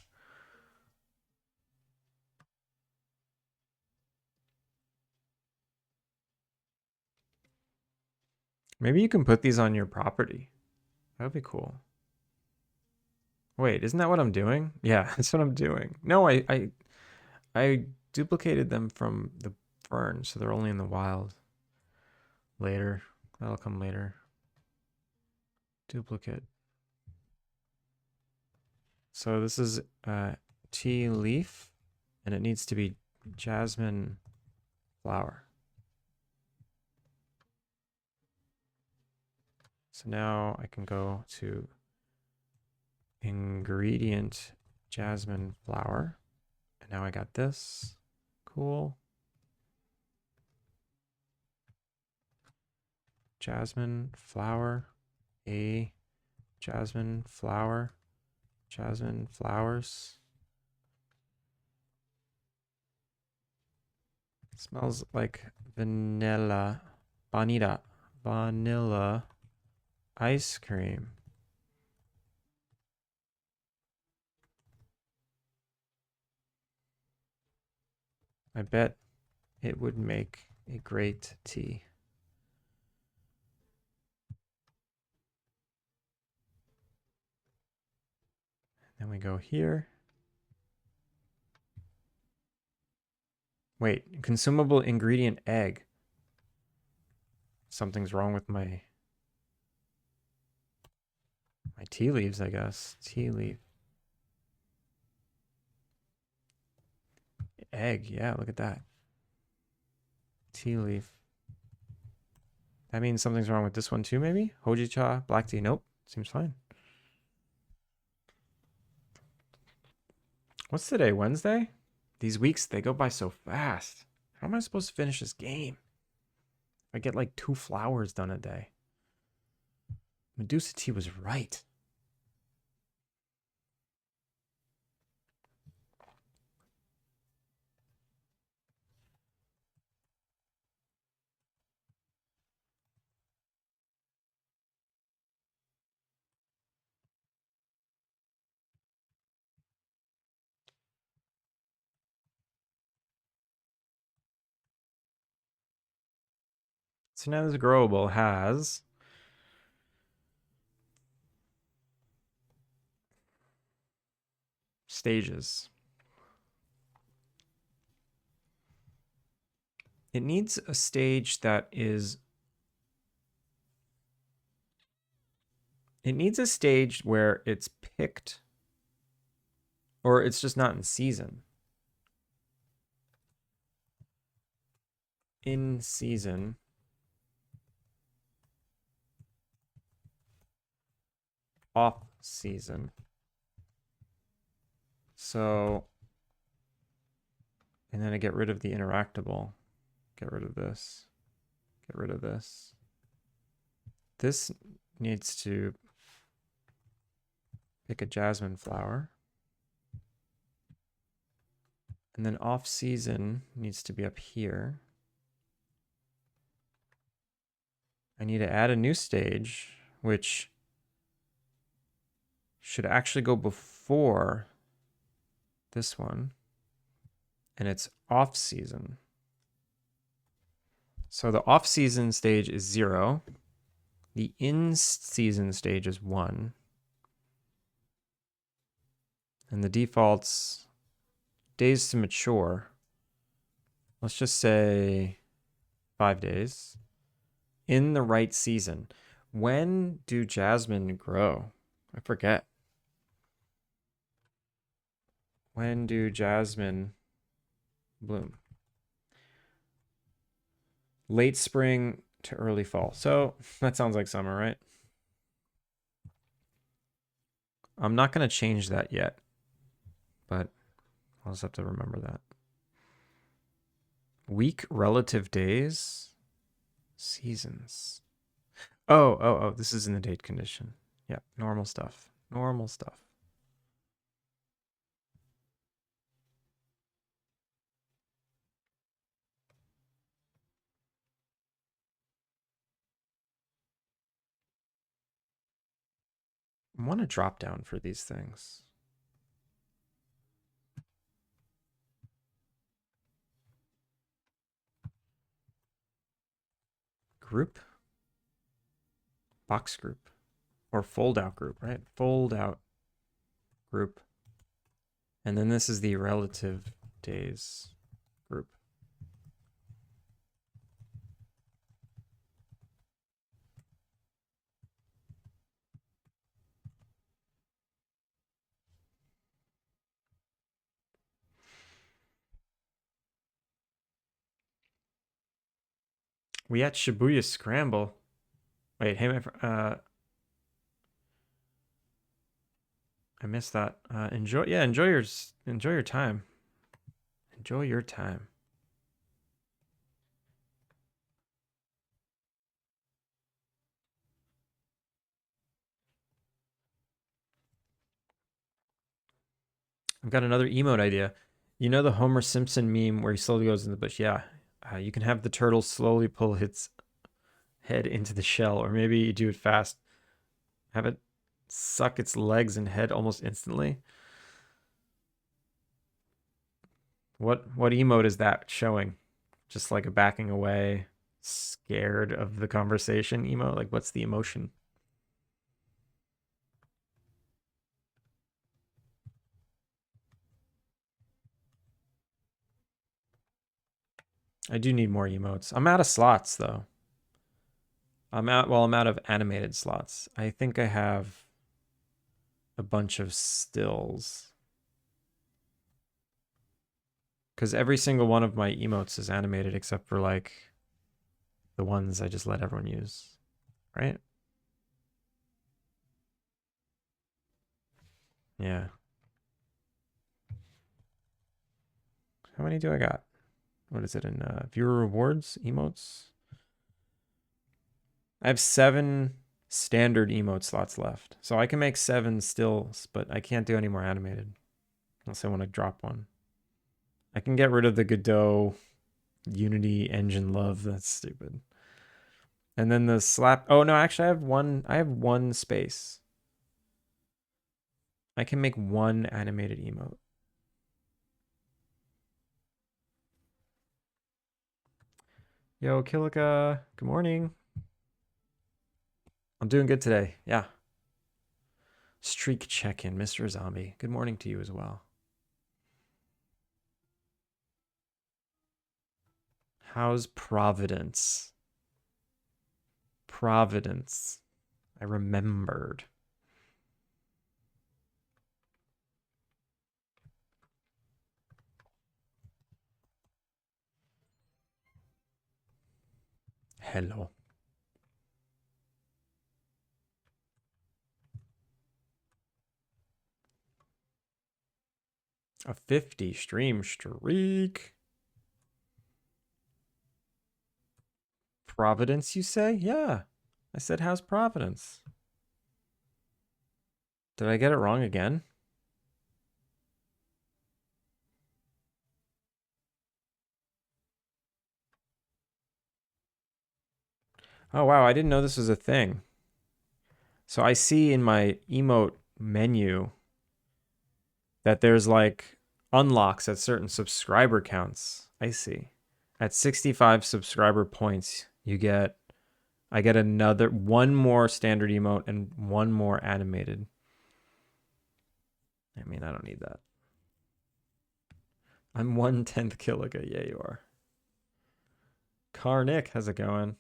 Maybe you can put these on your property. That would be cool. Wait, isn't that what I'm doing? Yeah, that's what I'm doing. No, I duplicated them from the fern, so they're only in the wild. Later. That'll come later. Duplicate. So this is tea leaf, and it needs to be jasmine flower. So now I can go to ingredient jasmine flower. And now I got this. Cool. Jasmine flower. A jasmine flower. Jasmine flowers. Smells like vanilla. Vanilla ice cream. I bet it would make a great tea. Then we go here. Wait, consumable ingredient egg. Something's wrong with my tea leaves, I guess. Tea leaf. Egg, yeah, look at that. Tea leaf. That means something's wrong with this one too, maybe? Hojicha, black tea. Nope, seems fine. What's today, Wednesday? These weeks, they go by so fast. How am I supposed to finish this game? I get like 2 flowers done a day. Medusa tea was right. So now this growable has stages. It needs a stage that is... It needs a stage where it's picked, or it's just not in season. In season. Off season. So, and then I get rid of the interactable. Get rid of this. Get rid of this. This needs to pick a jasmine flower. And then off season needs to be up here. I need to add a new stage, which should actually go before this one. And it's off season. So the off season stage is 0. The in season stage is 1. And the default's days to mature. Let's just say 5 days. In the right season. When do jasmine grow? I forget. When do jasmine bloom? Late spring to early fall. So that sounds like summer, right? I'm not going to change that yet, but I'll just have to remember that. Week relative days. Seasons. Oh, this is in the date condition. Yeah, normal stuff. Normal stuff. I want a drop down for these things. Group? Box group. Or fold out group, right? Fold out group. And then this is the relative days group. We at Shibuya Scramble. Wait, hey, I missed that. Enjoy your time. Enjoy your time. I've got another emote idea. You know the Homer Simpson meme where he slowly goes in the bush? Yeah. You can have the turtle slowly pull its head into the shell, or maybe you do it fast. Have it suck its legs and head almost instantly. What emote is that showing? Just like a backing away, scared of the conversation emote? Like, what's the emotion? I do need more emotes. I'm out of slots though. I'm out of animated slots. I think I have a bunch of stills. Because every single one of my emotes is animated except for like the ones I just let everyone use. Right? Yeah. How many do I got? What is it in viewer rewards? Emotes? I have 7 standard emote slots left. So I can make 7 stills, but I can't do any more animated. Unless I want to drop one. I can get rid of the Godot Unity engine love. That's stupid. And then the slap. Oh no, actually I have one space. I can make 1 animated emote. Yo, Kilika, good morning. I'm doing good today. Yeah. Streak check-in, Mr. Zombie. Good morning to you as well. How's Providence? Providence. I remembered. Hello. A 50 stream streak. Providence, you say? Yeah. I said, how's Providence? Did I get it wrong again? Oh, wow. I didn't know this was a thing. So I see in my emote menu that there's like unlocks at certain subscriber counts. I see. At 65 subscriber points, I get one more standard emote and 1 more animated. I mean, I don't need that. I'm 1/10 Killiga. Yeah, you are. Karnik, how's it going?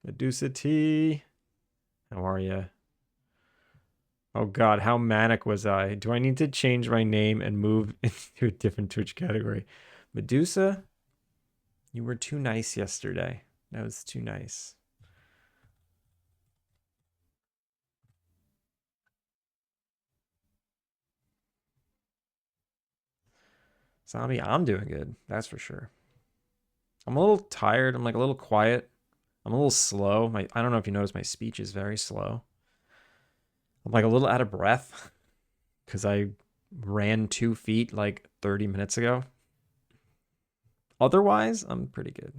Medusa T, how are you? Oh God, how manic was I? Do I need to change my name and move into a different Twitch category? Medusa, you were too nice yesterday. That was too nice. Zombie, I'm doing good. That's for sure. I'm a little tired. I'm like a little quiet. I'm a little slow. I don't know if you noticed my speech is very slow. I'm like a little out of breath because I ran 2 feet like 30 minutes ago. Otherwise, I'm pretty good.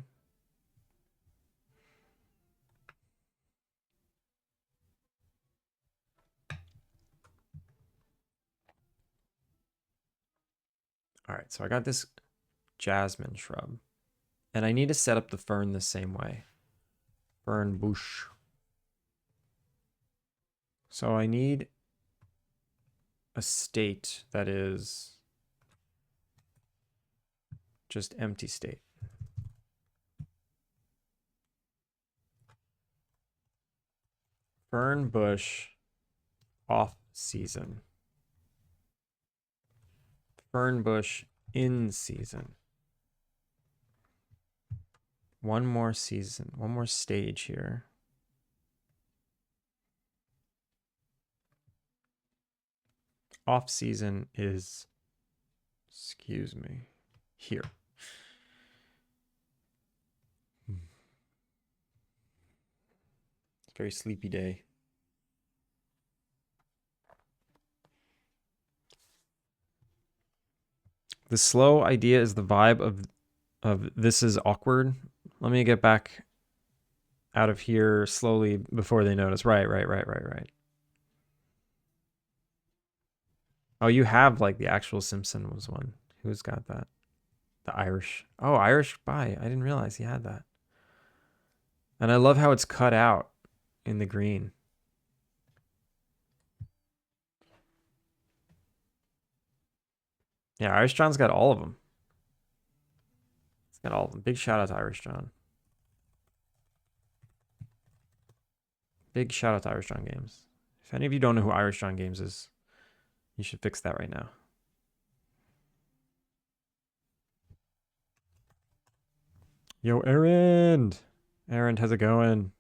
All right, so I got this jasmine shrub. And I need to set up the fern the same way. Fern bush. So I need a state that is just empty state. Fern bush off season. Fern bush in season. One more season, one more stage here. Off season is, excuse me, here. It's a very sleepy day. The slow idea is the vibe of this is awkward. Let me get back out of here slowly before they notice. Right. Oh, you have like the actual Simpson was one. Who's got that? The Irish. Oh, Irish Spy. I didn't realize he had that. And I love how it's cut out in the green. Yeah, Irish John's got all of them. Got all of them. Big shout out to Irish John. Big shout out to Irish John Games. If any of you don't know who Irish John Games is, you should fix that right now. Yo, Aaron! Aaron, how's it going?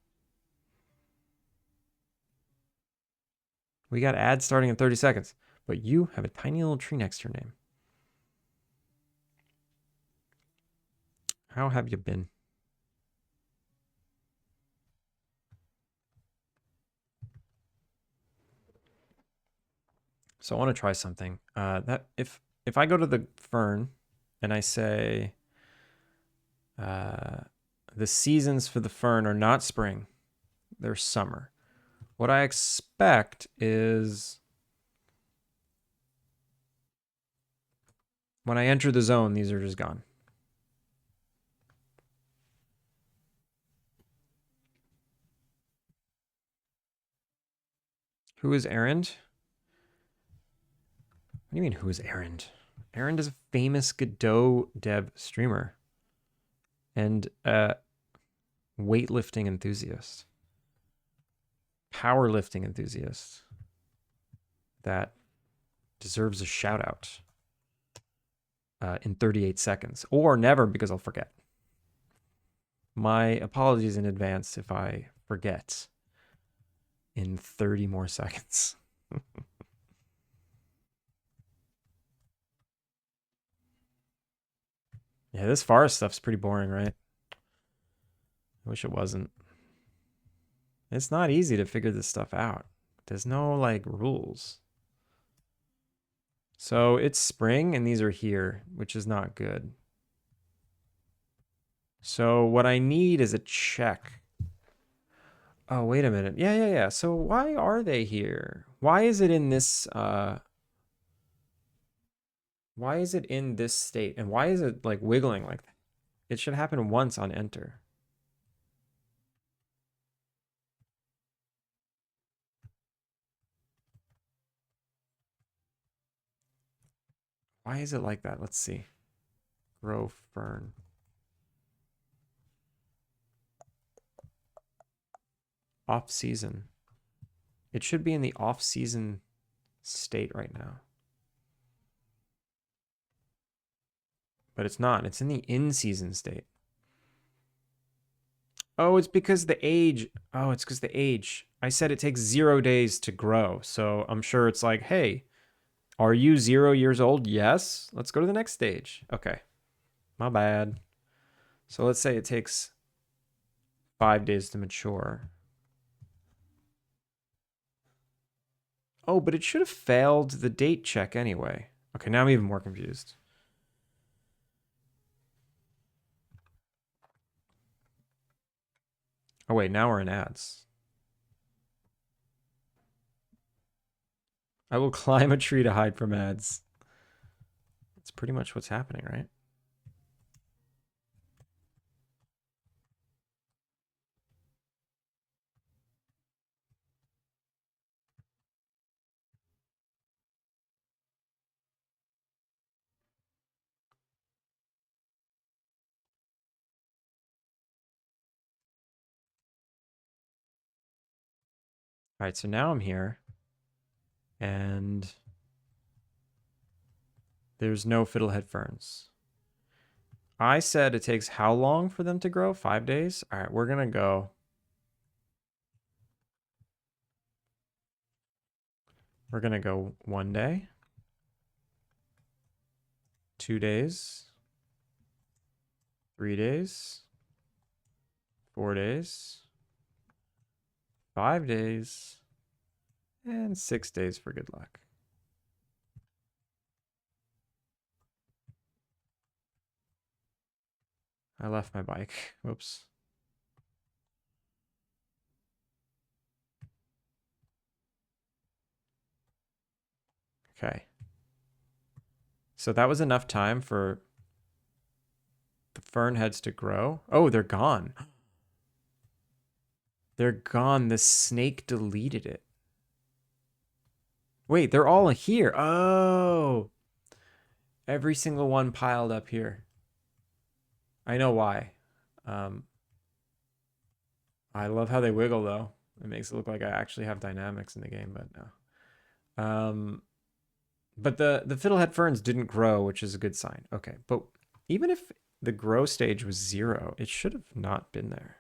We got ads starting in 30 seconds, but you have a tiny little tree next to your name. How have you been? So I want to try something. That if I go to the fern and I say the seasons for the fern are not spring, they're summer. What I expect is when I enter the zone, these are just gone. Who is Errand? What do you mean, who is Errand? Errand is a famous Godot dev streamer and a weightlifting enthusiast, powerlifting enthusiast that deserves a shout out in 38 seconds, or never, because I'll forget. My apologies in advance if I forget in 30 more seconds. Yeah, this forest stuff's pretty boring, right? I wish it wasn't. It's not easy to figure this stuff out. There's no, like, rules. So it's spring, and these are here, which is not good. So what I need is a check. Oh, wait a minute. Yeah. So why are they here? Why is it in this, why is it in this state? And why is it, like, wiggling like that? It should happen once on enter. Why is it like that? Let's see. Grow fern. Off season. It should be in the off season state right now. But it's not. It's in the in season state. Oh, it's because the age. Oh, it's because the age. I said it takes 0 days to grow. So I'm sure it's like, hey, are you 0 years old? Yes. Let's go to the next stage. Okay. My bad. So let's say it takes 5 days to mature. Oh, but it should have failed the date check anyway. Okay, now I'm even more confused. Oh, wait, now we're in ads. I will climb a tree to hide from ads. That's pretty much what's happening, right? All right, so now I'm here. And there's no fiddlehead ferns. I said it takes how long for them to grow? 5 days? All right, we're going to go. We're going to go 1 day, 2 days, 3 days, 4 days, 5 days, and 6 days for good luck. I left my bike. Whoops. Okay. So that was enough time for the fern heads to grow. Oh, they're gone. They're gone. The snake deleted it. Wait, they're all here. Oh. Every single one piled up here. I know why. Um, I love how they wiggle though. It makes it look like I actually have dynamics in the game, but no. But the fiddlehead ferns didn't grow, which is a good sign. Okay, but even if the grow stage was 0, it should have not been there.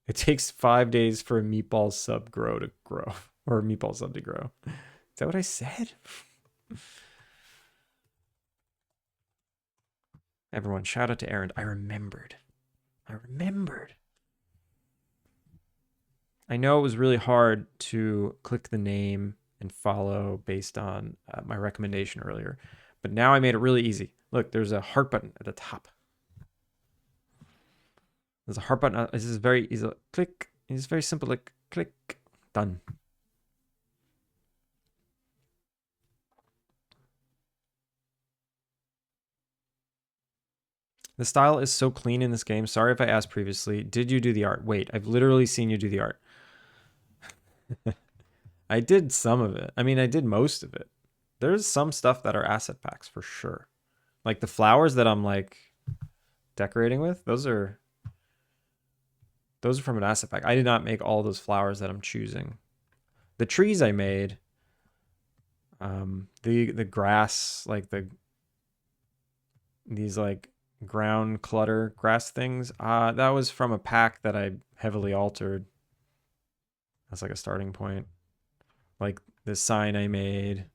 It takes 5 days for a meatball sub grow to grow, or a meatball sub to grow. Is that what I said? Everyone, shout out to Aaron. I remembered. I remembered. I know it was really hard to click the name and follow based on my recommendation earlier, but now I made it really easy. Look, there's a heart button at the top. There's a heart button. This is very easy. Click. It's very simple. Like click. Done. The style is so clean in this game. Sorry if I asked previously. Did you do the art? Wait, I've literally seen you do the art. I did some of it. I mean, I did most of it. There's some stuff that are asset packs for sure. Like the flowers that I'm like decorating with, those are from an asset pack. I did not make all those flowers that I'm choosing. The trees I made, the grass, like these like ground clutter grass things, that was from a pack that I heavily altered. That's like a starting point. Like this sign I made,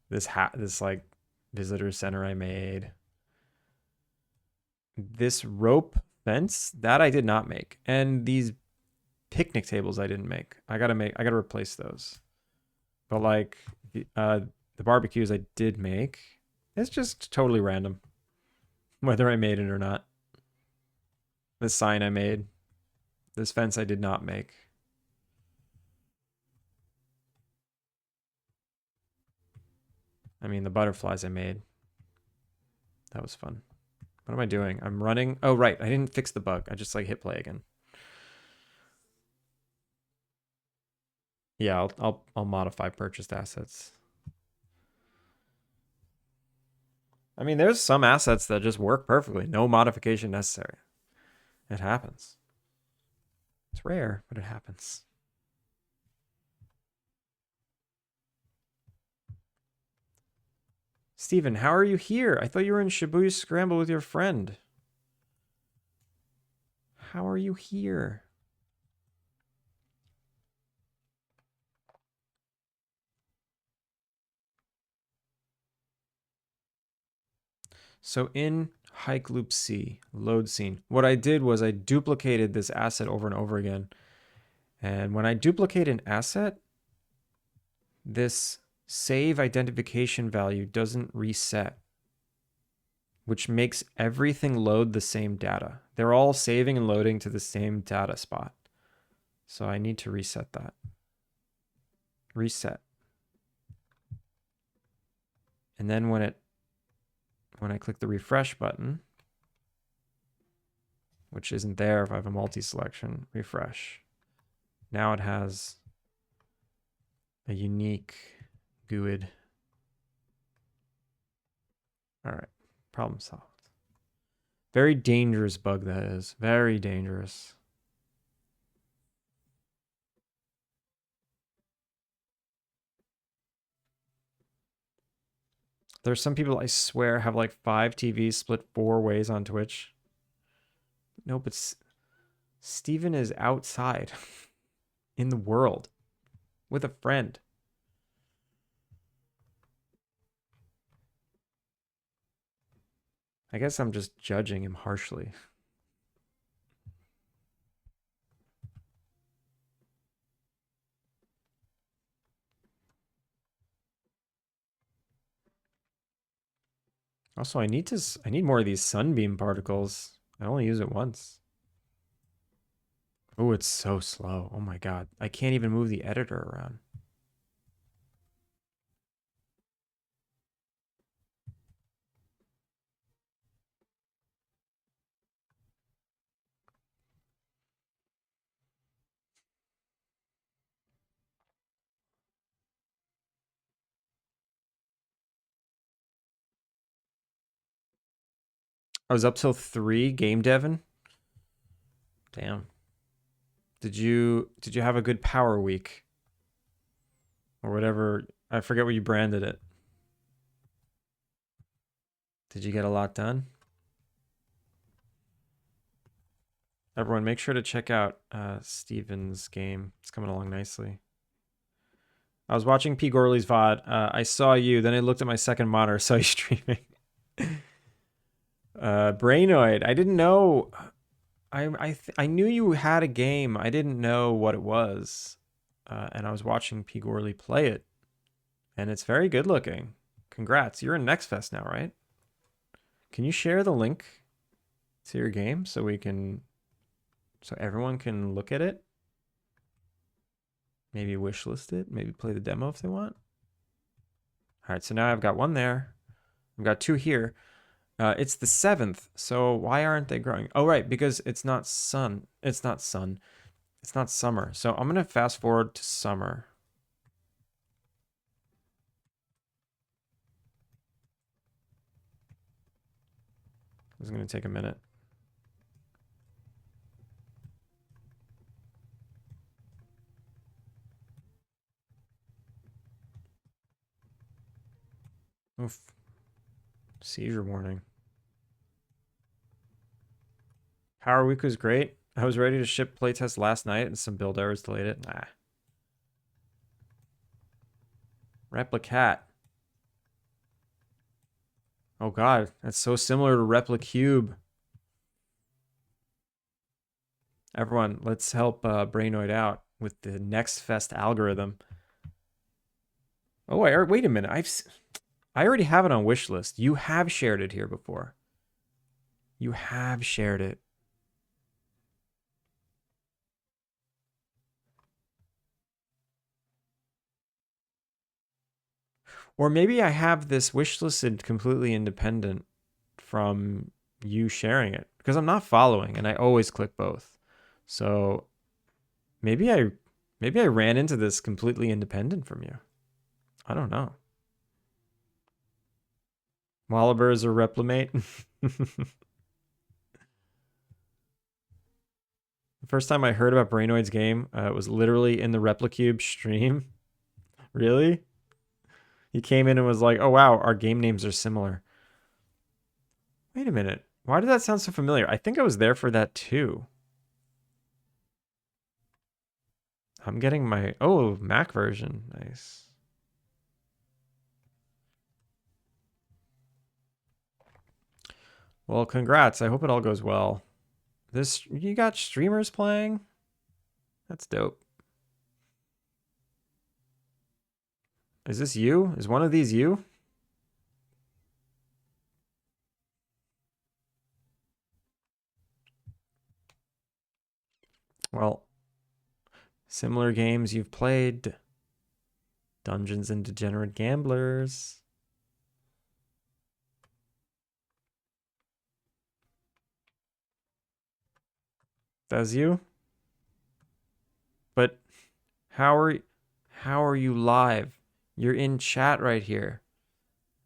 this like visitor center I made. This rope fence that I did not make, and these picnic tables I didn't make. I gotta replace those. But like the barbecues I did make, it's just totally random whether I made it or not. This sign I made, this fence I did not make. I mean, the butterflies I made. That was fun. What am I doing? I'm running. Oh, right. I didn't fix the bug. I just like hit play again. Yeah, I'll modify purchased assets. I mean, there's some assets that just work perfectly. No modification necessary. It happens. It's rare, but it happens. Steven, how are you here? I thought you were in Shibuya Scramble with your friend. How are you here? So in Hike Loop C, load scene, what I did was I duplicated this asset over and over again. And when I duplicate an asset, this save identification value doesn't reset, which makes everything load the same data. They're all saving and loading to the same data spot. So I need to reset that. Reset. And then when I click the refresh button, which isn't there if I have a multi-selection, refresh. Now it has a unique GUID. All right, problem solved. Very dangerous bug that is. Very dangerous. There's some people I swear have like 5 TVs split 4 ways on Twitch. No, but Steven is outside in the world with a friend. I guess I'm just judging him harshly. Also, I need more of these sunbeam particles. I only use it once. Oh, it's so slow. Oh my god. I can't even move the editor around. I was up till 3 game devin. Damn. Did you have a good power week? Or whatever. I forget what you branded it. Did you get a lot done? Everyone, make sure to check out Steven's game. It's coming along nicely. I was watching P. Gorley's VOD. I saw you, then I looked at my second monitor, saw you streaming. Brainoid, I didn't know. I knew you had a game. I didn't know what it was. And I was watching P. Gorley play it. And it's very good looking. Congrats. You're in Next Fest now, right? Can you share the link to your game so everyone can look at it? Maybe wishlist it. Maybe play the demo if they want. All right, so now I've got one there. I've got 2 here. It's the 7th, so why aren't they growing? Oh, right, because it's not sun. It's not sun. It's not summer. So I'm going to fast forward to summer. This is going to take a minute. Oof. Seizure warning. Power Week was great. I was ready to ship playtest last night and some build errors delayed it. Nah. Replicat. Oh god, that's so similar to Replicube. Everyone, let's help Brainoid out with the Next Fest algorithm. Oh, wait a minute. I already have it on wishlist. You have shared it here before. You have shared it. Or maybe I have this wishlisted completely independent from you sharing it because I'm not following and I always click both. So maybe I ran into this completely independent from you. I don't know. Wallaber is a replimate. The first time I heard about Brainoid's game, it was literally in the Replicube stream. Really? He came in and was like, oh wow, our game names are similar. Wait a minute. Why did that sound so familiar? I think I was there for that too. I'm getting my... Oh, Mac version. Nice. Well, congrats. I hope it all goes well. You got streamers playing? That's dope. Is this you? Is one of these you? Well, similar games you've played. Dungeons and Degenerate Gamblers. That's you? But how are you live? You're in chat right here.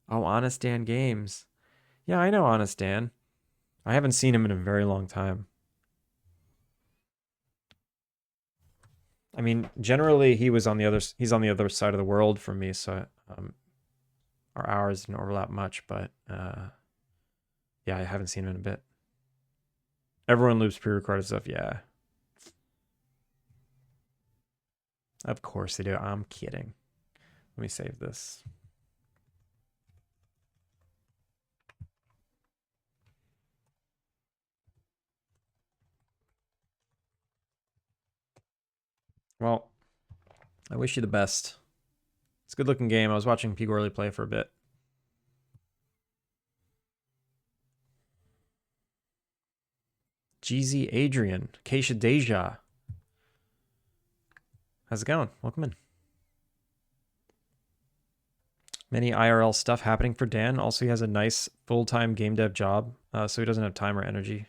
Oh, Honest Dan Games. Yeah, I know Honest Dan. I haven't seen him in a very long time. I mean, generally he's on the other side of the world from me, so our hours didn't overlap much, but yeah, I haven't seen him in a bit. Everyone loops pre-recorded stuff, yeah. Of course they do. I'm kidding. Let me save this. Well, I wish you the best. It's a good looking game. I was watching P. Gorley play for a bit. GZ Adrian. Keisha Deja. How's it going? Welcome in. Many IRL stuff happening for Dan. Also, he has a nice full-time game dev job, so he doesn't have time or energy.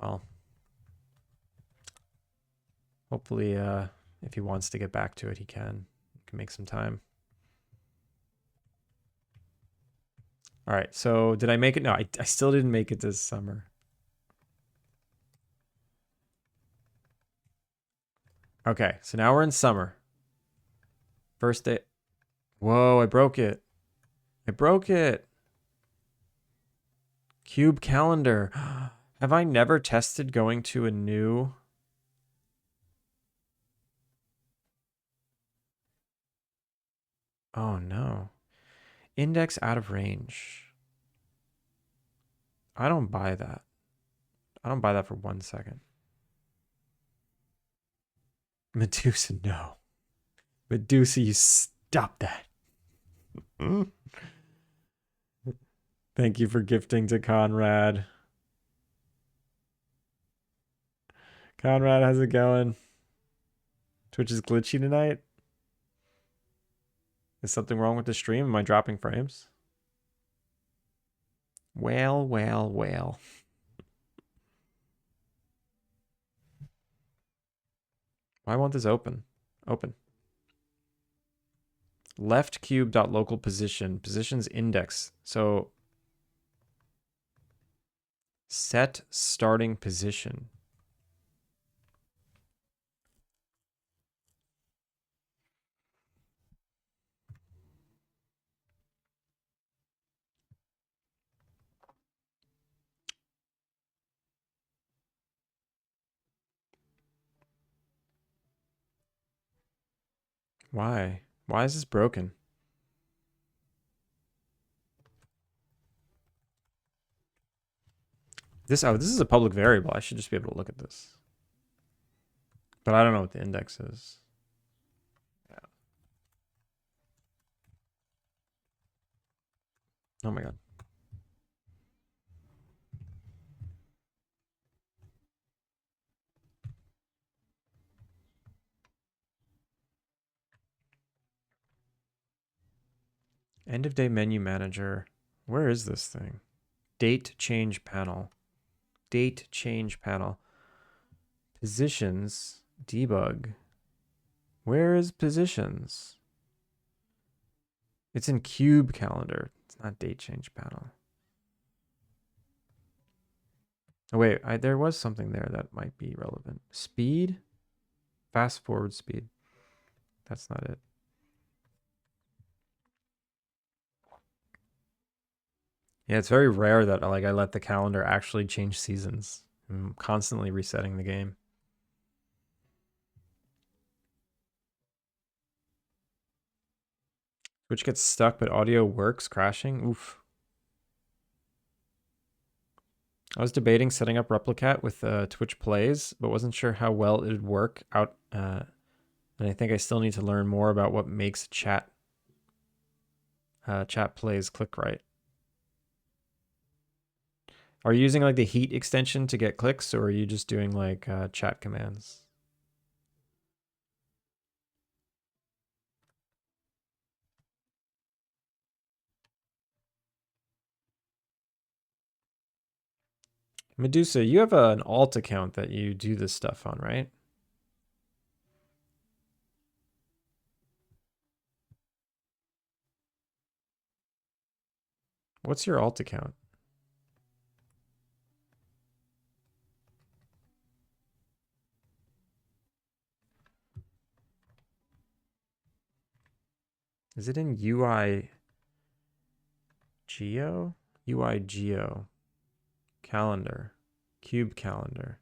Well, hopefully, if he wants to get back to it, he can make some time. All right, so did I make it? No, I still didn't make it this summer. Okay, so now we're in summer. First day. Whoa, I broke it. I broke it. Cube calendar. Have I never tested going to a new... Oh no. Index out of range. I don't buy that. I don't buy that for 1 second. Medusa, no. Medusa, you stop that. Thank you for gifting to Conrad. Conrad, how's it going? Twitch is glitchy tonight? Is something wrong with the stream? Am I dropping frames? Well, well, well. Why won't this open? Open. Left cube dot local position. Positions index. So set starting position. Why? Why is this broken? This is a public variable. I should just be able to look at this. But I don't know what the index is. Yeah. Oh my god. End of day menu manager. Where is this thing? Date change panel. Date change panel. Positions. Debug. Where is positions? It's in cube calendar. It's not date change panel. Oh wait, there was something there that might be relevant. Speed? Fast forward speed. That's not it. Yeah, it's very rare that like I let the calendar actually change seasons. I'm constantly resetting the game. Twitch gets stuck, but audio works, crashing. Oof. I was debating setting up Replicat with Twitch Plays, but wasn't sure how well it would work out. And I think I still need to learn more about what makes chat plays click right. Are you using like the heat extension to get clicks, or are you just doing like chat commands? Medusa, you have an alt account that you do this stuff on, right? What's your alt account? Is it in UI Geo? UI Geo. Calendar. Cube calendar.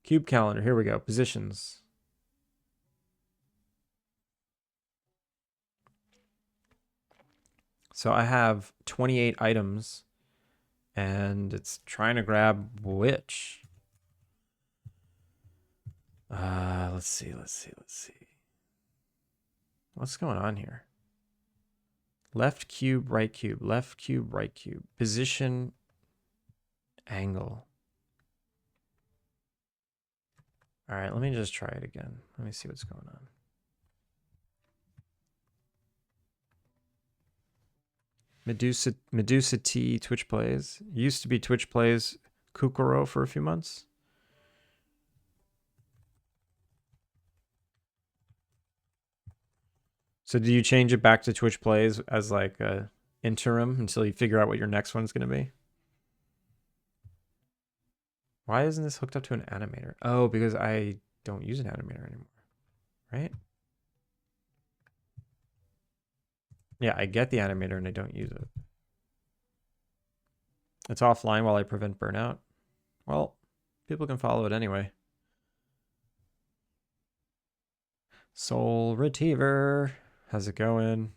Cube calendar. Here we go. Positions. So I have 28 items and it's trying to grab which. Let's see. What's going on here? Left cube, right cube, left cube, right cube. Position, angle. All right, let me just try it again. Let me see what's going on. Medusa T Twitch Plays. Used to be Twitch Plays Kukuro for a few months. So do you change it back to Twitch Plays as like a interim until you figure out what your next one's going to be. Why isn't this hooked up to an animator? Oh, because I don't use an animator anymore, right? Yeah, I get the animator and I don't use it. It's offline while I prevent burnout. Well, people can follow it anyway. Soul Retriever. How's it going?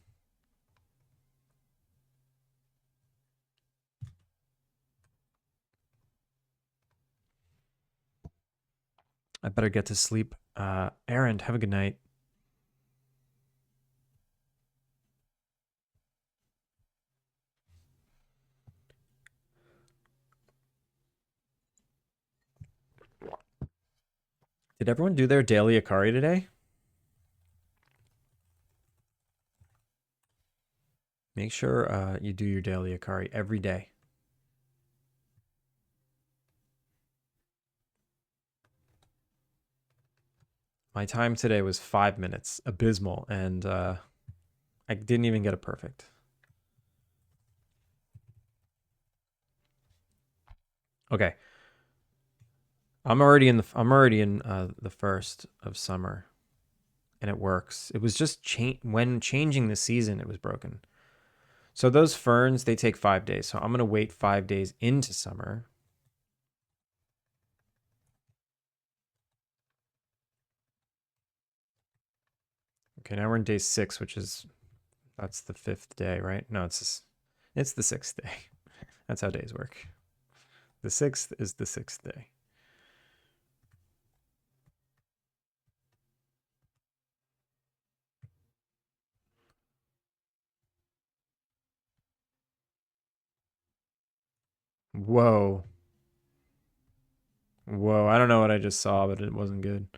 I better get to sleep. Aaron, have a good night. Did everyone do their daily Akari today? Make sure you do your daily Akari every day. My time today was 5 minutes, abysmal, and I didn't even get a perfect. Okay, I'm already in the first of summer, and it works. It was just when changing the season, it was broken. So those ferns, they take 5 days. So I'm gonna wait 5 days into summer. Okay, now we're in day 6, which is that's the 5th day, right? No, it's the 6th day. That's how days work. The 6th is the 6th day. Whoa. Whoa, I don't know what I just saw, but it wasn't good.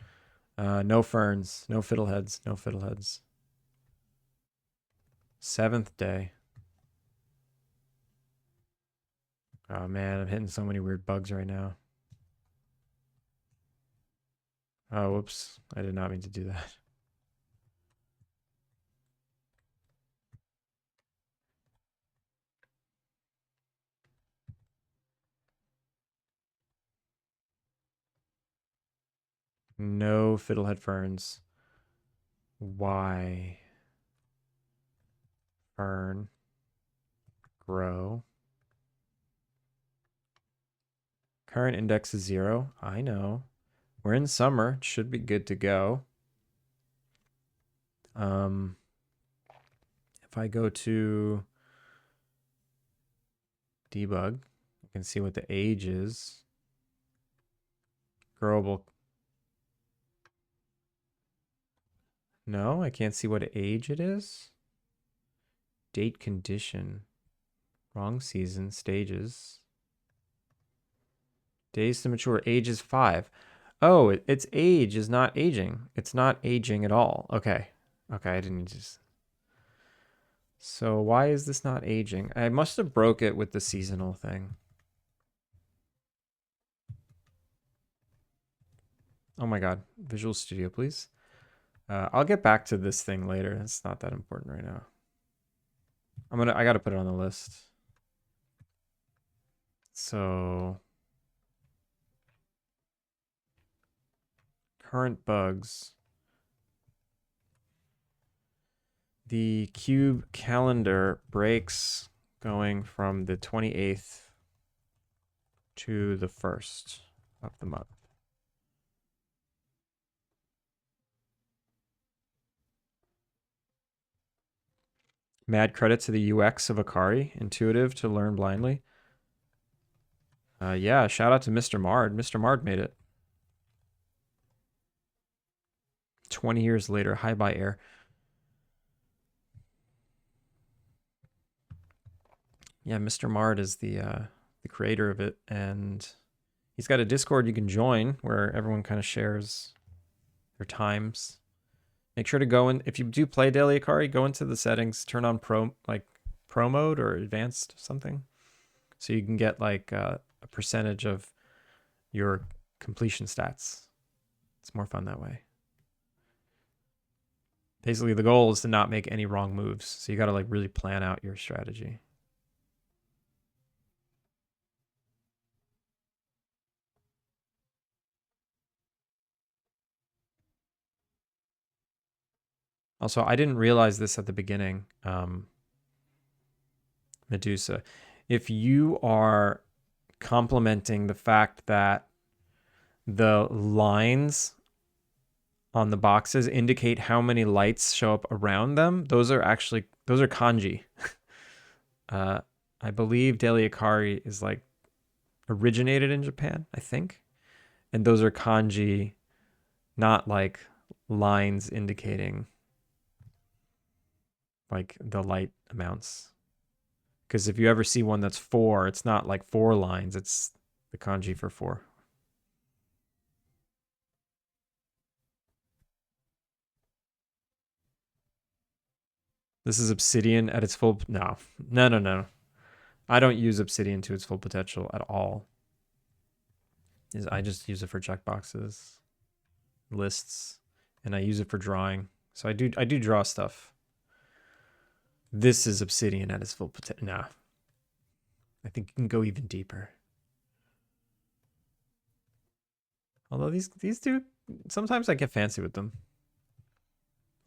No ferns, no fiddleheads, no fiddleheads. 7th day. Oh man, I'm hitting so many weird bugs right now. Oh, whoops. I did not mean to do that. No fiddlehead ferns. Why? Fern. Grow. Current index is 0. I know. We're in summer. It should be good to go. If I go to debug, I can see what the age is. Growable. No, I can't see what age it is. Date condition. Wrong season. Stages. Days to mature. Age is 5. Oh, its age is not aging. It's not aging at all. Okay. Okay, I didn't just... So why is this not aging? I must have broke it with the seasonal thing. Oh my god. Visual Studio, please. I'll get back to this thing later. It's not that important right now. I gotta put it on the list. So current bugs. The cube calendar breaks going from the 28th to the 1st of the month. Mad credit to the UX of Akari. Intuitive to learn blindly. Yeah, shout out to Mr. Mard. Mr. Mard made it. 20 years later, hi by air. Yeah, Mr. Mard is the creator of it, and he's got a Discord you can join where everyone kind of shares their times. Make sure to go in, if you do play Daily Akari, go into the settings, turn on pro mode or advanced something, so you can get like a percentage of your completion stats. It's more fun that way. Basically, the goal is to not make any wrong moves. So you got to like really plan out your strategy. Also, I didn't realize this at the beginning, Medusa. If you are complementing the fact that the lines on the boxes indicate how many lights show up around them, those are kanji. I believe Daily Akari is like originated in Japan, I think. And those are kanji, not like lines indicating like the light amounts. Because if you ever see one that's 4, it's not like 4 lines, it's the kanji for 4. This is Obsidian at its full... No. No, no, no. I don't use Obsidian to its full potential at all. I just use it for checkboxes, lists, and I use it for drawing. So I do draw stuff. This is Obsidian at its full potential. Nah. I think you can go even deeper. Although these do... Sometimes I get fancy with them.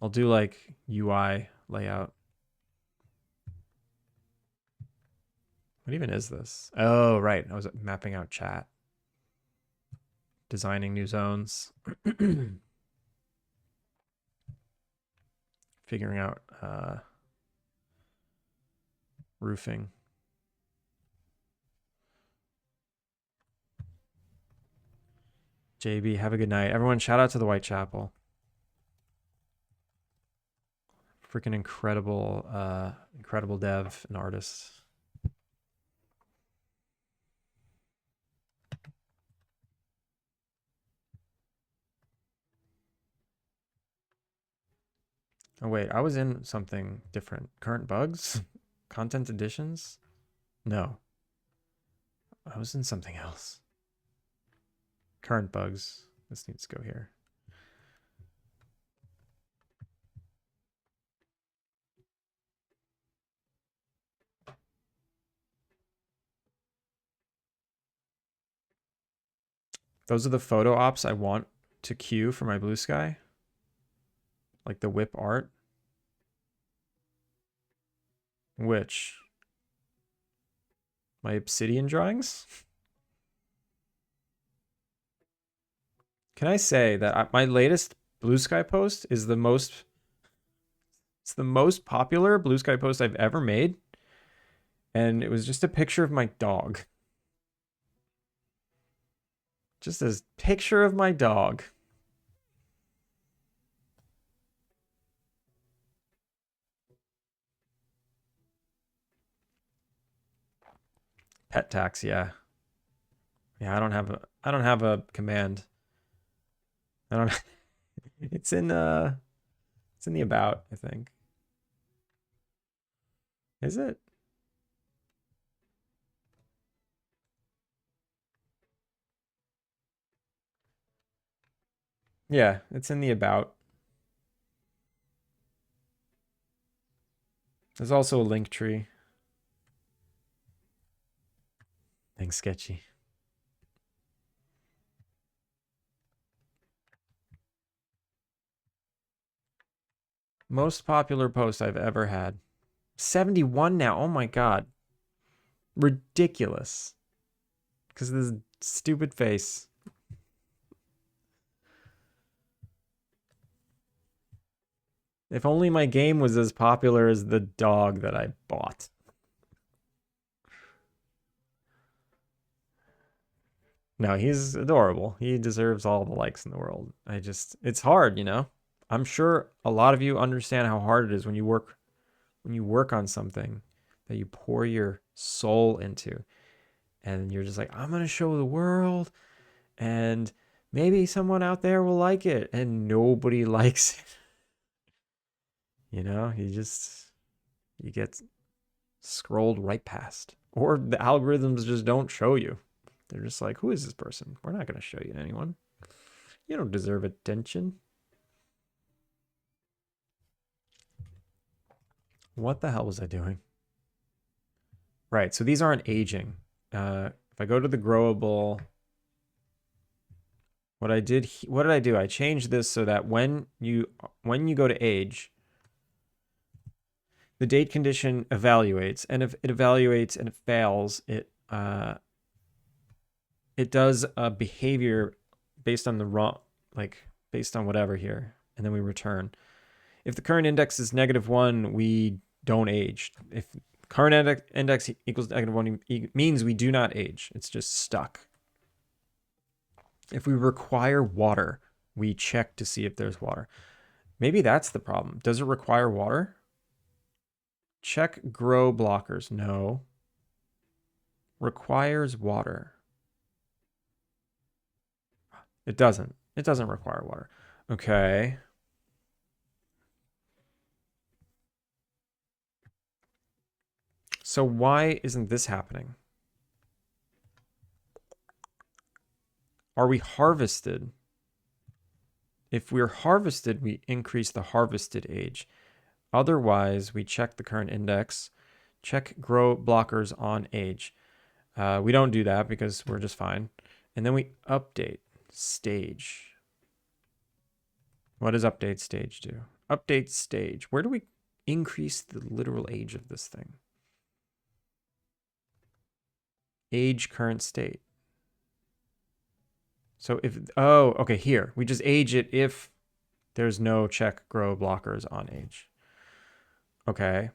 I'll do like UI layout. What even is this? Oh, right. I was mapping out chat. Designing new zones. Figuring out roofing. JB, have a good night. Everyone, shout out to the Whitechapel. Freaking incredible, incredible dev and artist. Oh wait, I was in something different. Current bugs? Content additions? No. I was in something else. Current bugs. This needs to go here. Those are the photo ops I want to queue for my blue sky. Like the whip art. Which? My obsidian drawings? Can I say that my latest blue sky post is the most... It's the most popular blue sky post I've ever made. And it was just a picture of my dog. Just a picture of my dog. Pet tax, yeah. Yeah, I don't have a command. I don't it's in the about, I think. Is it? Yeah, it's in the about. There's also a link tree. Thanks, Sketchy. Most popular post I've ever had. 71 now. Oh my god. Ridiculous. Because of this stupid face. If only my game was as popular as the dog that I bought. No, he's adorable. He deserves all the likes in the world. It's hard, you know? I'm sure a lot of you understand how hard it is when you work on something that you pour your soul into. And you're just like, I'm going to show the world and maybe someone out there will like it, and nobody likes it. You know, you get scrolled right past, or the algorithms just don't show you. They're just like, who is this person? We're not going to show you to anyone. You don't deserve attention. What the hell was I doing? Right, so these aren't aging. If I go to the growable, what did I do? I changed this so that when you go to age, the date condition evaluates, and if it evaluates and it fails, it does a behavior based on the wrong, like based on whatever here, and then we return. If the current index is -1, we don't age. If current index equals -1, means we do not age. It's just stuck. If we require water, we check to see if there's water. Maybe that's the problem. Does it require water? Check grow blockers. No. Requires water. It doesn't. It doesn't require water. Okay. So why isn't this happening? Are we harvested? If we're harvested, we increase the harvested age. Otherwise, we check the current index, check grow blockers on age. We don't do that because we're just fine. And then we update stage. What does update stage do? Update stage. Where do we increase the literal age of this thing? Age current state. So if, oh, okay, here. We just age it if there's no check grow blockers on age. Okay.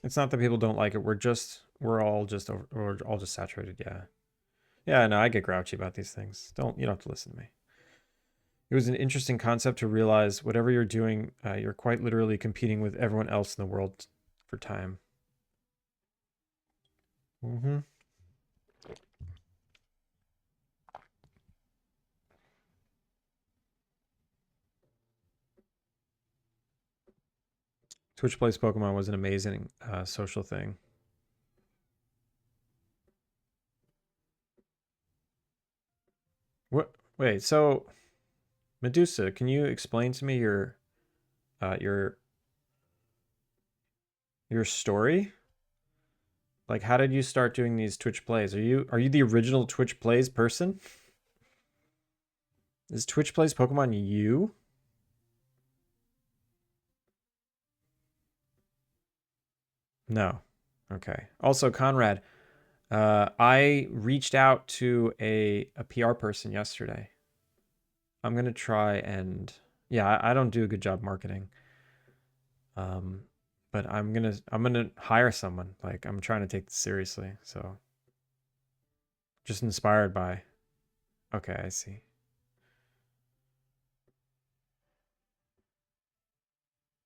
It's not that people don't like it. We're all just saturated. Yeah. Yeah, no, I get grouchy about these things. You don't have to listen to me. It was an interesting concept to realize whatever you're doing, you're quite literally competing with everyone else in the world for time. Mm-hmm. Twitch Plays Pokemon was an amazing social thing. What? Wait, so Medusa, can you explain to me uh, your your story? Like, how did you start doing these Twitch plays? Are you the original Twitch Plays person? Is Twitch Plays Pokemon you? No. Okay. Also, Conrad, I reached out to a PR person yesterday. I'm gonna try and yeah, I don't do a good job marketing. But I'm gonna hire someone. Like I'm trying to take this seriously. So just inspired by. Okay, I see.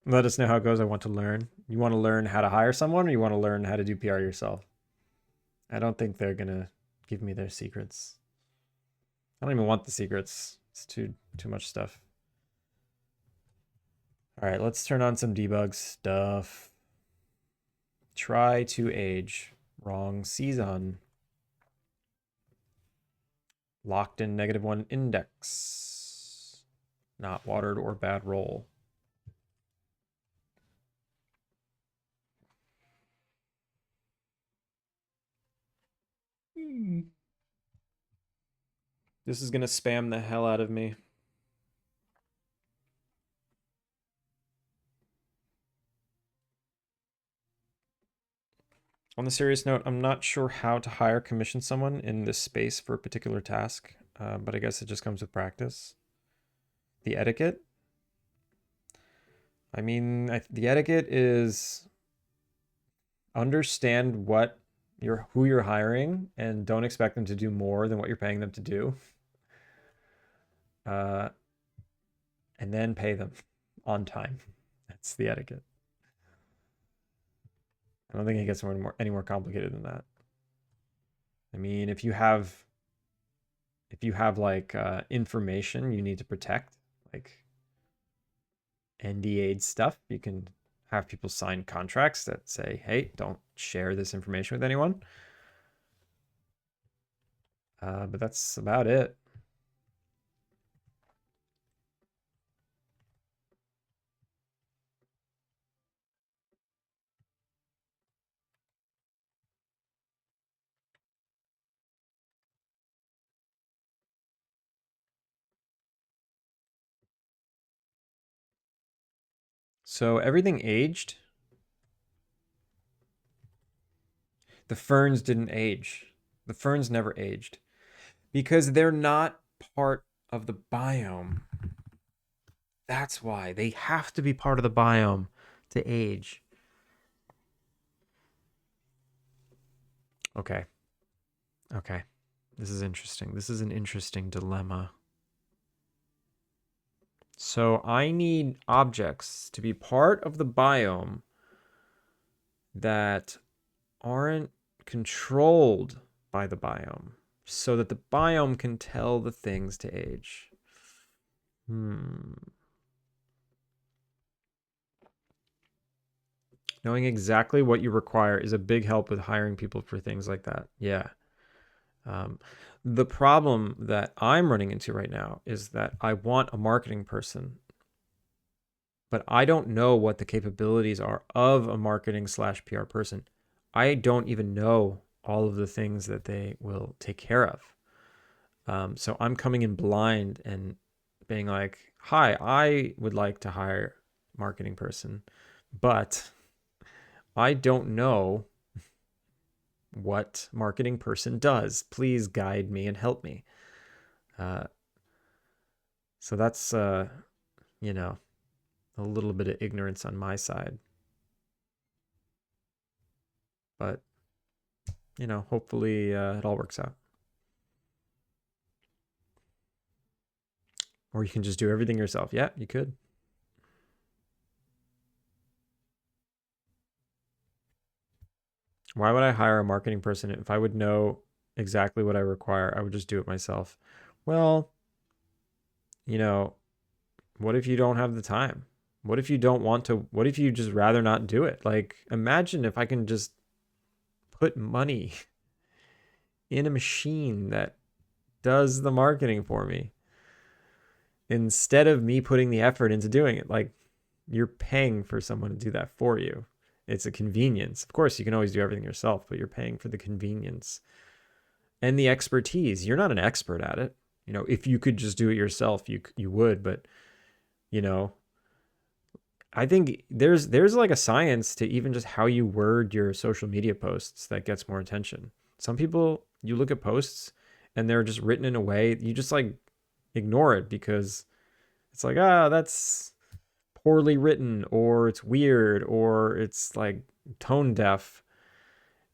Let us know how it goes. I want to learn. You want to learn how to hire someone, or you want to learn how to do PR yourself? I don't think they're gonna give me their secrets. I don't even want the secrets. It's too much stuff. All right, let's turn on some debug stuff. Try to age. Wrong season. Locked in -1 index. Not watered or bad roll. This is gonna spam the hell out of me. On the serious note, I'm not sure how to commission someone in this space for a particular task, but I guess it just comes with practice. The etiquette? I mean, the etiquette is understand who you're hiring and don't expect them to do more than what you're paying them to do. And then pay them on time. That's the etiquette. I don't think it gets any more complicated than that. I mean, if you have like information you need to protect, like NDA stuff, you can have people sign contracts that say, hey, don't share this information with anyone. But that's about it. So everything aged. The ferns didn't age. The ferns never aged because they're not part of the biome. That's why they have to be part of the biome to age. Okay. Okay. This is interesting. This is an interesting dilemma. So I need objects to be part of the biome that aren't controlled by the biome so that the biome can tell the things to age. Knowing exactly what you require is a big help with hiring people for things like that. Yeah. Um, the problem that I'm running into right now is that I want a marketing person, but I don't know what the capabilities are of a marketing slash PR person. I don't even know all of the things that they will take care of. So I'm coming in blind and being like, hi, I would like to hire a marketing person, but I don't know what marketing person does. Please guide me and help me. Uh, so that's, you know, a little bit of ignorance on my side. But, hopefully it all works out. Or you can just do everything yourself. Yeah, you could. Why would I hire a marketing person if I would know exactly what I require? I would just do it myself. Well, you know, what if you don't have the time? What if you don't want to? What if you just rather not do it? Like, imagine if I can just put money in a machine that does the marketing for me instead of me putting the effort into doing it. Like, you're paying for someone to do that for you. It's a convenience. Of course, you can always do everything yourself, but you're paying for the convenience and the expertise. You're not an expert at it. If you could just do it yourself, you would, but you know, I think there's like a science to even just how you word your social media posts that gets more attention. Some people, you look at posts and they're just written in a way you just like ignore it because it's like, that's poorly written, or it's weird, or it's like tone deaf.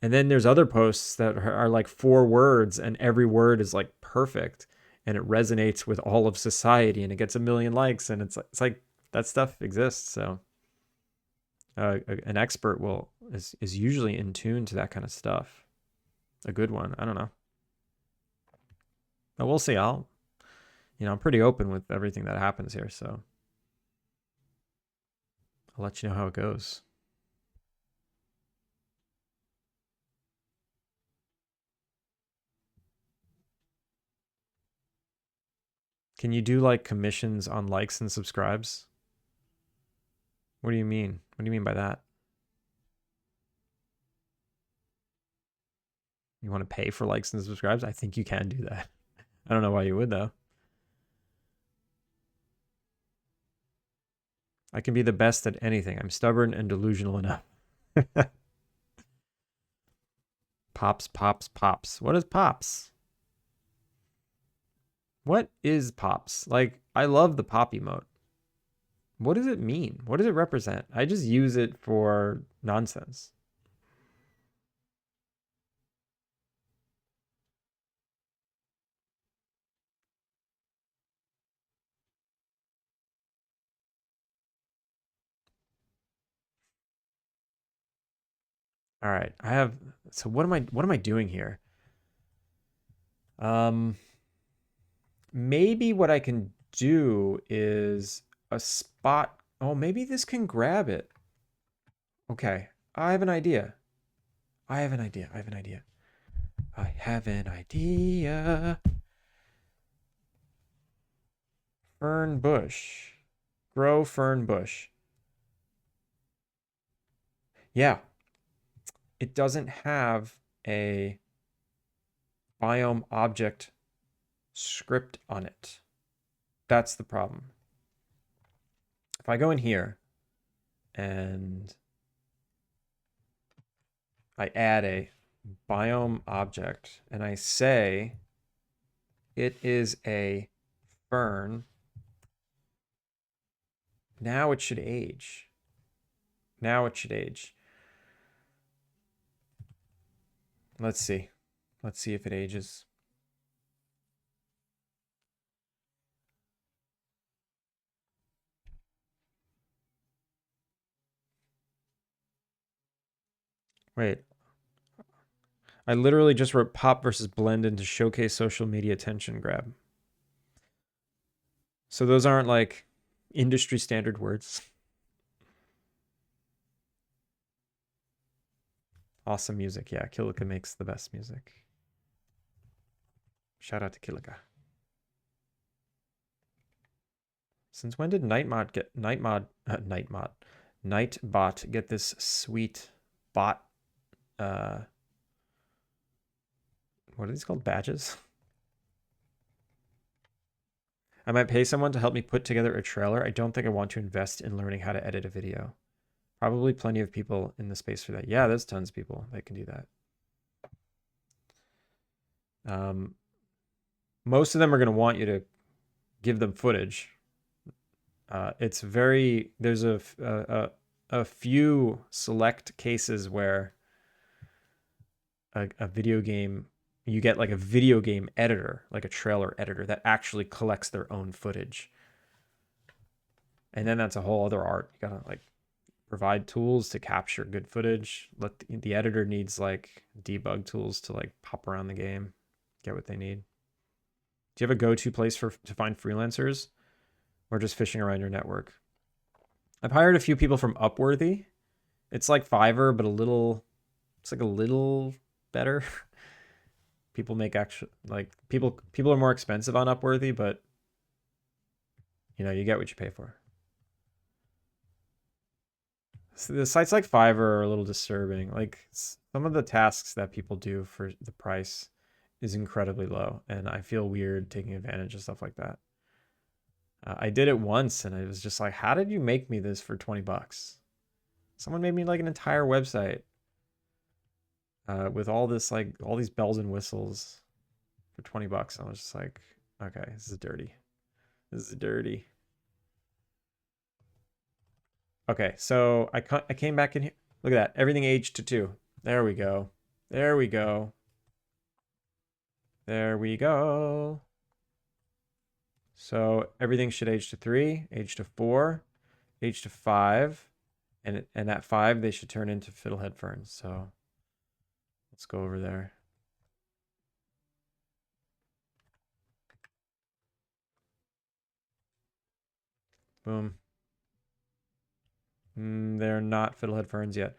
And then there's other posts that are like 4 words and every word is like perfect and it resonates with all of society and it gets a million likes, and it's like that stuff exists. So an expert is usually in tune to that kind of stuff. A good one. I don't know. But we'll see. I'm pretty open with everything that happens here, so I'll let you know how it goes. Can you do like commissions on likes and subscribes? What do you mean? What do you mean by that? You want to pay for likes and subscribes? I think you can do that. I don't know why you would though. I can be the best at anything. I'm stubborn and delusional enough. Pops, pops, pops. What is pops? What is pops? Like, I love the pop emote. What does it mean? What does it represent? I just use it for nonsense. All right. So what am I doing here? Um Maybe what I can do is a spot. Oh, maybe this can grab it. Okay, I have an idea. I have an idea. I have an idea. I have an idea. Fern bush. Grow fern bush. Yeah, it doesn't have a biome object script on it. That's the problem. If I go in here and I add a biome object and I say it is a fern, now it should age. Now it should age. Let's see. Let's see if it ages. Wait. I literally just wrote pop versus blend into showcase social media attention grab. So those aren't like industry standard words. Awesome music. Yeah, Kilika makes the best music. Shout out to Kilika. Since when did Nightbot get this sweet bot what are these called? Badges? I might pay someone to help me put together a trailer. I don't think I want to invest in learning how to edit a video. Probably plenty of people in the space for that. Yeah, there's tons of people that can do that. Most of them are going to want you to give them footage. It's very, there's a few select cases where a video game, you get like a video game editor, like a trailer editor that actually collects their own footage. And then that's a whole other art. You gotta like provide tools to capture good footage. Let the editor needs like debug tools to like pop around the game, get what they need. Do you have a go-to place to find freelancers, or just fishing around your network? I've hired a few people from Upworthy. It's like Fiverr, but it's like a little better. People make actual like people are more expensive on Upworthy, but you know, you get what you pay for. So the sites like Fiverr are a little disturbing. Like some of the tasks that people do for the price is incredibly low, and I feel weird taking advantage of stuff like that. I did it once, and I was just like, "How did you make me this for 20 bucks?" Someone made me like an entire website with all this like all these bells and whistles for 20 bucks. I was just like, "Okay, this is dirty. This is dirty." Okay, so I came back in here. Look at that. Everything aged to 2. There we go. There we go. There we go. So everything should age to 3, age to 4, age to 5, and at 5 they should turn into fiddlehead ferns. So let's go over there. Boom. They're not fiddlehead ferns yet.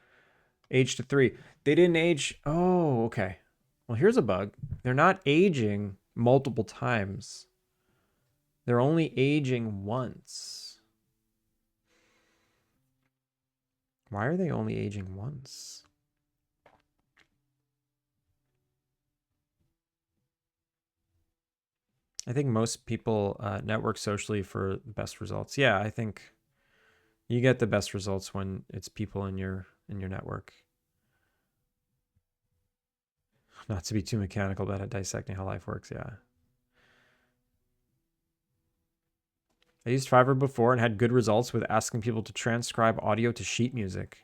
Age to 3. They didn't age. Oh, okay. Well, here's a bug. They're not aging multiple times. They're only aging once. Why are they only aging once? I think most people network socially for best results. Yeah, I think you get the best results when it's people in your network. Not to be too mechanical about it, dissecting how life works. Yeah. I used Fiverr before and had good results with asking people to transcribe audio to sheet music.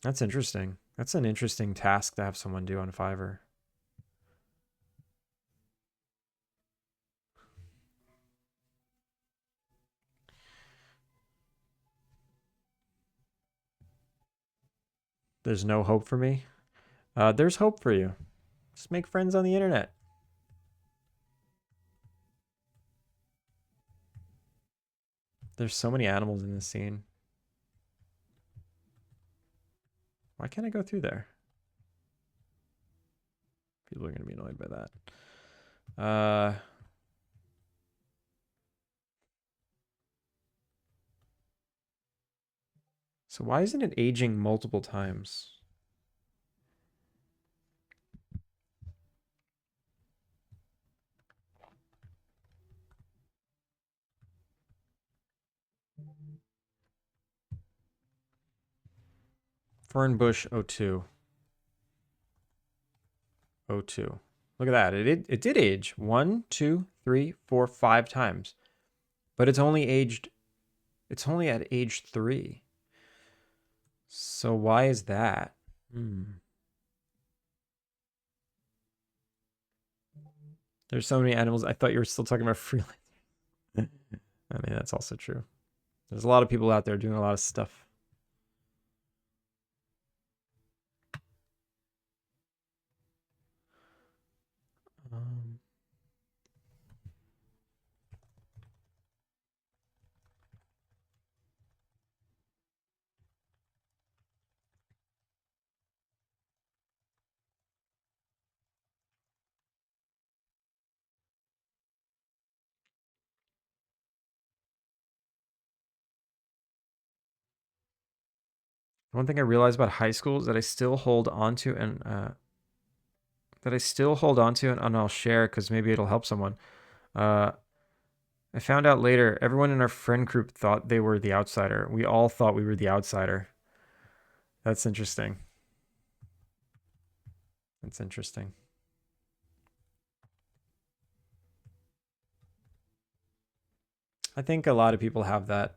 That's interesting. That's an interesting task to have someone do on Fiverr. There's no hope for me. There's hope for you. Just make friends on the internet. There's so many animals in this scene. Why can't I go through there? People are going to be annoyed by that. So why isn't it aging multiple times? Fern bush 02. 02. Look at that. It did age 1, 2, 3, 4, 5 times. But it's only at age 3. So why is that? There's so many animals. I thought you were still talking about freelance. I mean, that's also true. There's a lot of people out there doing a lot of stuff. One thing I realized about high school is that I still hold on to and I'll share because maybe it'll help someone. I found out later everyone in our friend group thought they were the outsider. We all thought we were the outsider. That's interesting. That's interesting. I think a lot of people have that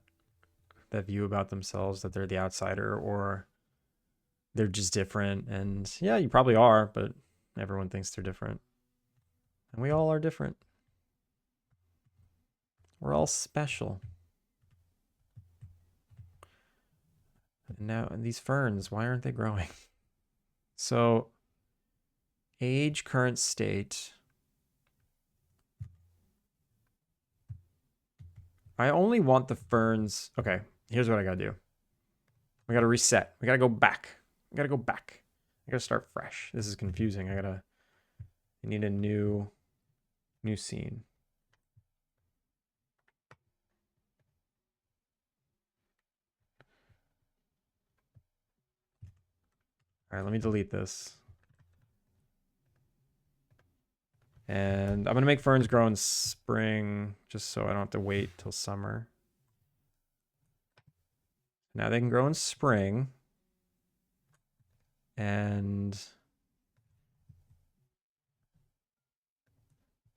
view about themselves, that they're the outsider or they're just different. And yeah, you probably are, but everyone thinks they're different. And we all are different. We're all special. And now, and these ferns, why aren't they growing? So, age, current state. I only want the ferns. Okay, here's what I gotta do. We gotta reset. We gotta go back. I gotta start fresh. This is confusing. I need a new scene. All right, let me delete this. And I'm going to make ferns grow in spring just so I don't have to wait till summer. Now they can grow in spring. And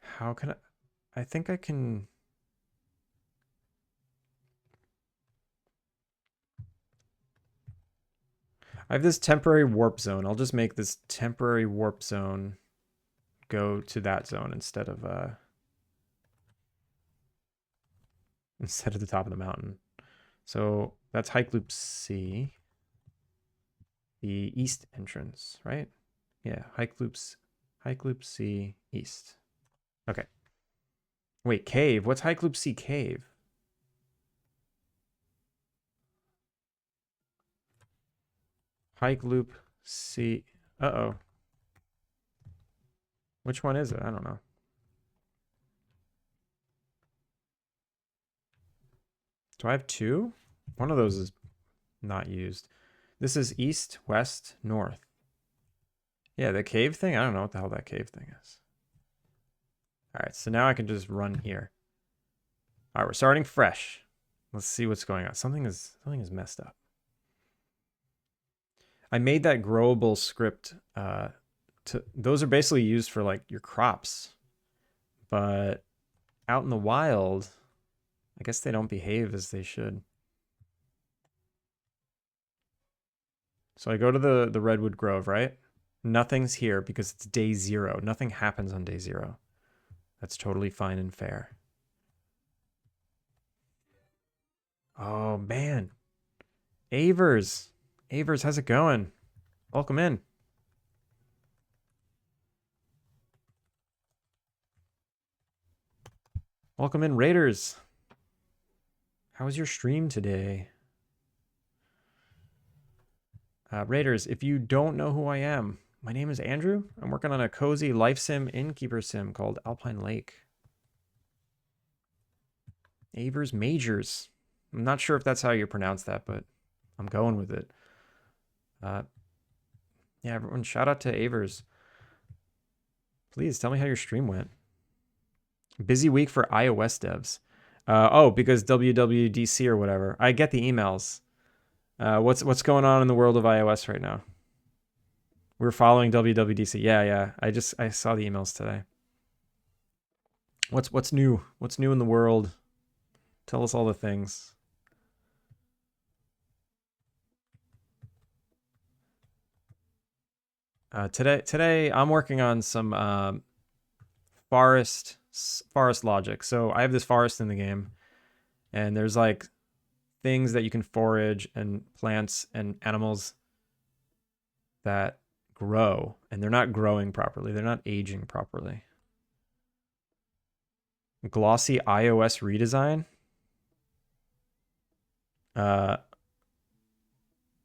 how can I think I can. I have this temporary warp zone. I'll just make this temporary warp zone go to that zone instead of the top of the mountain. So that's hike loop C. The east entrance, right? Yeah, hike loop C east. Okay. Wait, cave. What's hike loop C cave? Hike loop C. Uh-oh. Which one is it? I don't know. Do I have two? One of those is not used. This is east, west, north. Yeah, the cave thing? I don't know what the hell that cave thing is. All right, so now I can just run here. All right, we're starting fresh. Let's see what's going on. Something is messed up. I made that growable script. Those are basically used for like your crops, but out in the wild, I guess they don't behave as they should. So I go to the Redwood Grove, right? Nothing's here because it's day 0. Nothing happens on day 0. That's totally fine and fair. Oh, man. Avers. Avers, how's it going? Welcome in. Welcome in, Raiders. How was your stream today? Raiders, if you don't know who I am, my name is Andrew. I'm working on a cozy life sim Innkeeper-Sim called Alpine Lake. Avers Majors. I'm not sure if that's how you pronounce that, but I'm going with it. Yeah, everyone, shout out to Avers. Please tell me how your stream went. Busy week for iOS devs. Oh, because WWDC or whatever. I get the emails. What's going on in the world of iOS right now? We're following WWDC. Yeah. I saw the emails today. What's new? What's new in the world? Tell us all the things. Today I'm working on some forest logic. So I have this forest in the game, and there's like things that you can forage and plants and animals that grow, and they're not growing properly. They're not aging properly. Glossy iOS redesign. Uh,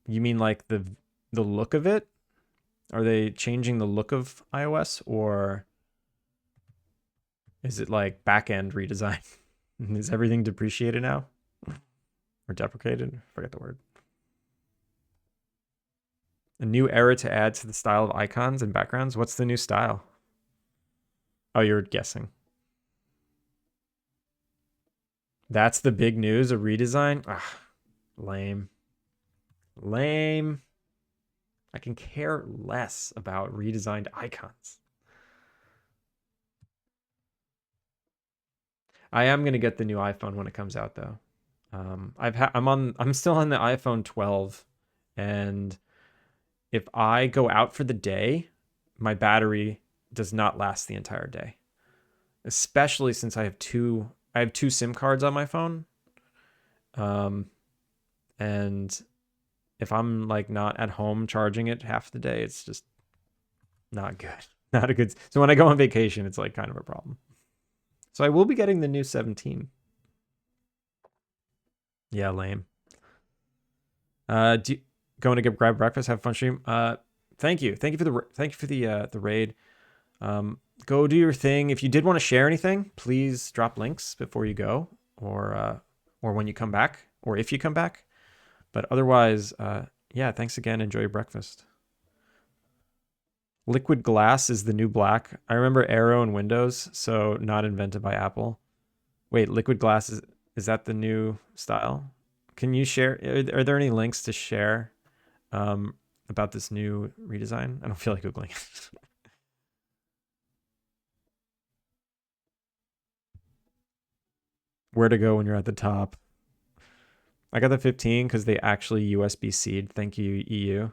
you mean like the look of it? Are they changing the look of iOS, or is it like back end redesign? Is everything depreciated now? Or deprecated? I forget the word. A new era to add to the style of icons and backgrounds. What's the new style? Oh, you're guessing. That's the big news, a redesign? Ah, lame. Lame. I can care less about redesigned icons. I am gonna get the new iPhone when it comes out, though. I'm still on the iPhone 12, and if I go out for the day, my battery does not last the entire day. Especially since I have two SIM cards on my phone. And if I'm like not at home charging it half the day, it's just not good. Not a good. So when I go on vacation, it's like kind of a problem. So I will be getting the new 17. Yeah, lame. Going to grab breakfast, have a fun stream. Thank you for the raid. Go do your thing. If you did want to share anything, please drop links before you go, or when you come back, or if you come back. But otherwise, yeah, thanks again. Enjoy your breakfast. Liquid glass is the new black. I remember Arrow in Windows, so not invented by Apple. Wait, liquid glass is that the new style? Can you share? Are there any links to share about this new redesign? I don't feel like googling it. Where to go when you're at the top? I got the 15 because they actually USB-C'd. Thank you, EU.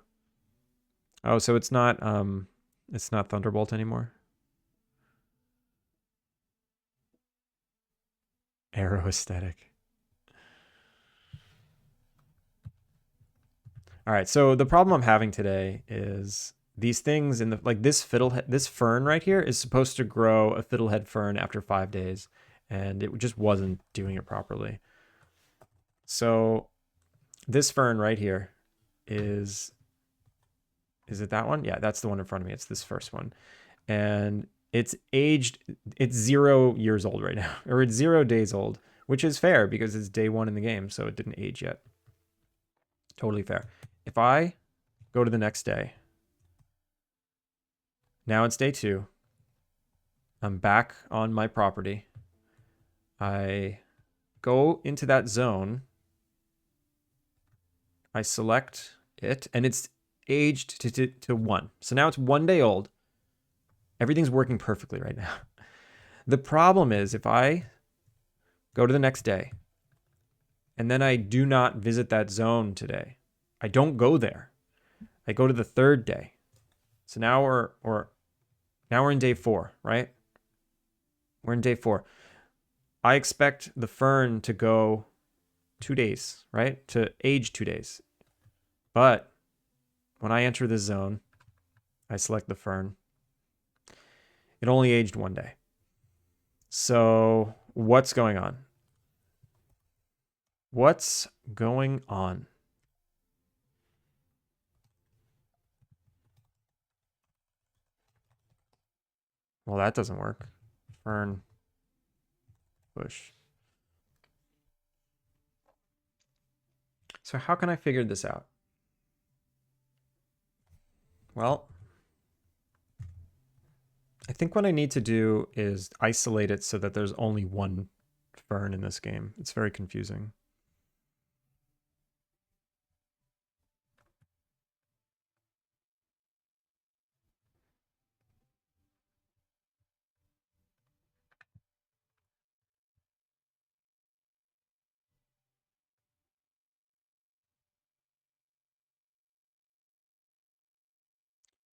Oh, so it's not Thunderbolt anymore. Arrow aesthetic. All right, so the problem I'm having today is these things in the like this fern right here is supposed to grow a fiddlehead fern after 5 days, and it just wasn't doing it properly. So this fern right here is it that one? Yeah, that's the one in front of me. It's this first one. And it's aged, it's 0 years old right now, or it's 0 days old, which is fair because it's day 1 in the game, so it didn't age yet. Totally fair. If I go to the next day, now it's day 2. I'm back on my property. I go into that zone. I select it, and it's aged to 1. So now it's 1 day old. Everything's working perfectly right now. The problem is if I go to the next day and then I do not visit that zone today, I don't go there. I go to the 3rd day. So now we're in day 4, right? We're in day 4. I expect the fern to go 2 days, right? To age 2 days. But when I enter this zone, I select the fern. It only aged 1 day. So what's going on? What's going on? Well, that doesn't work. Fern. Bush. So how can I figure this out? Well, I think what I need to do is isolate it so that there's only one fern in this game. It's very confusing.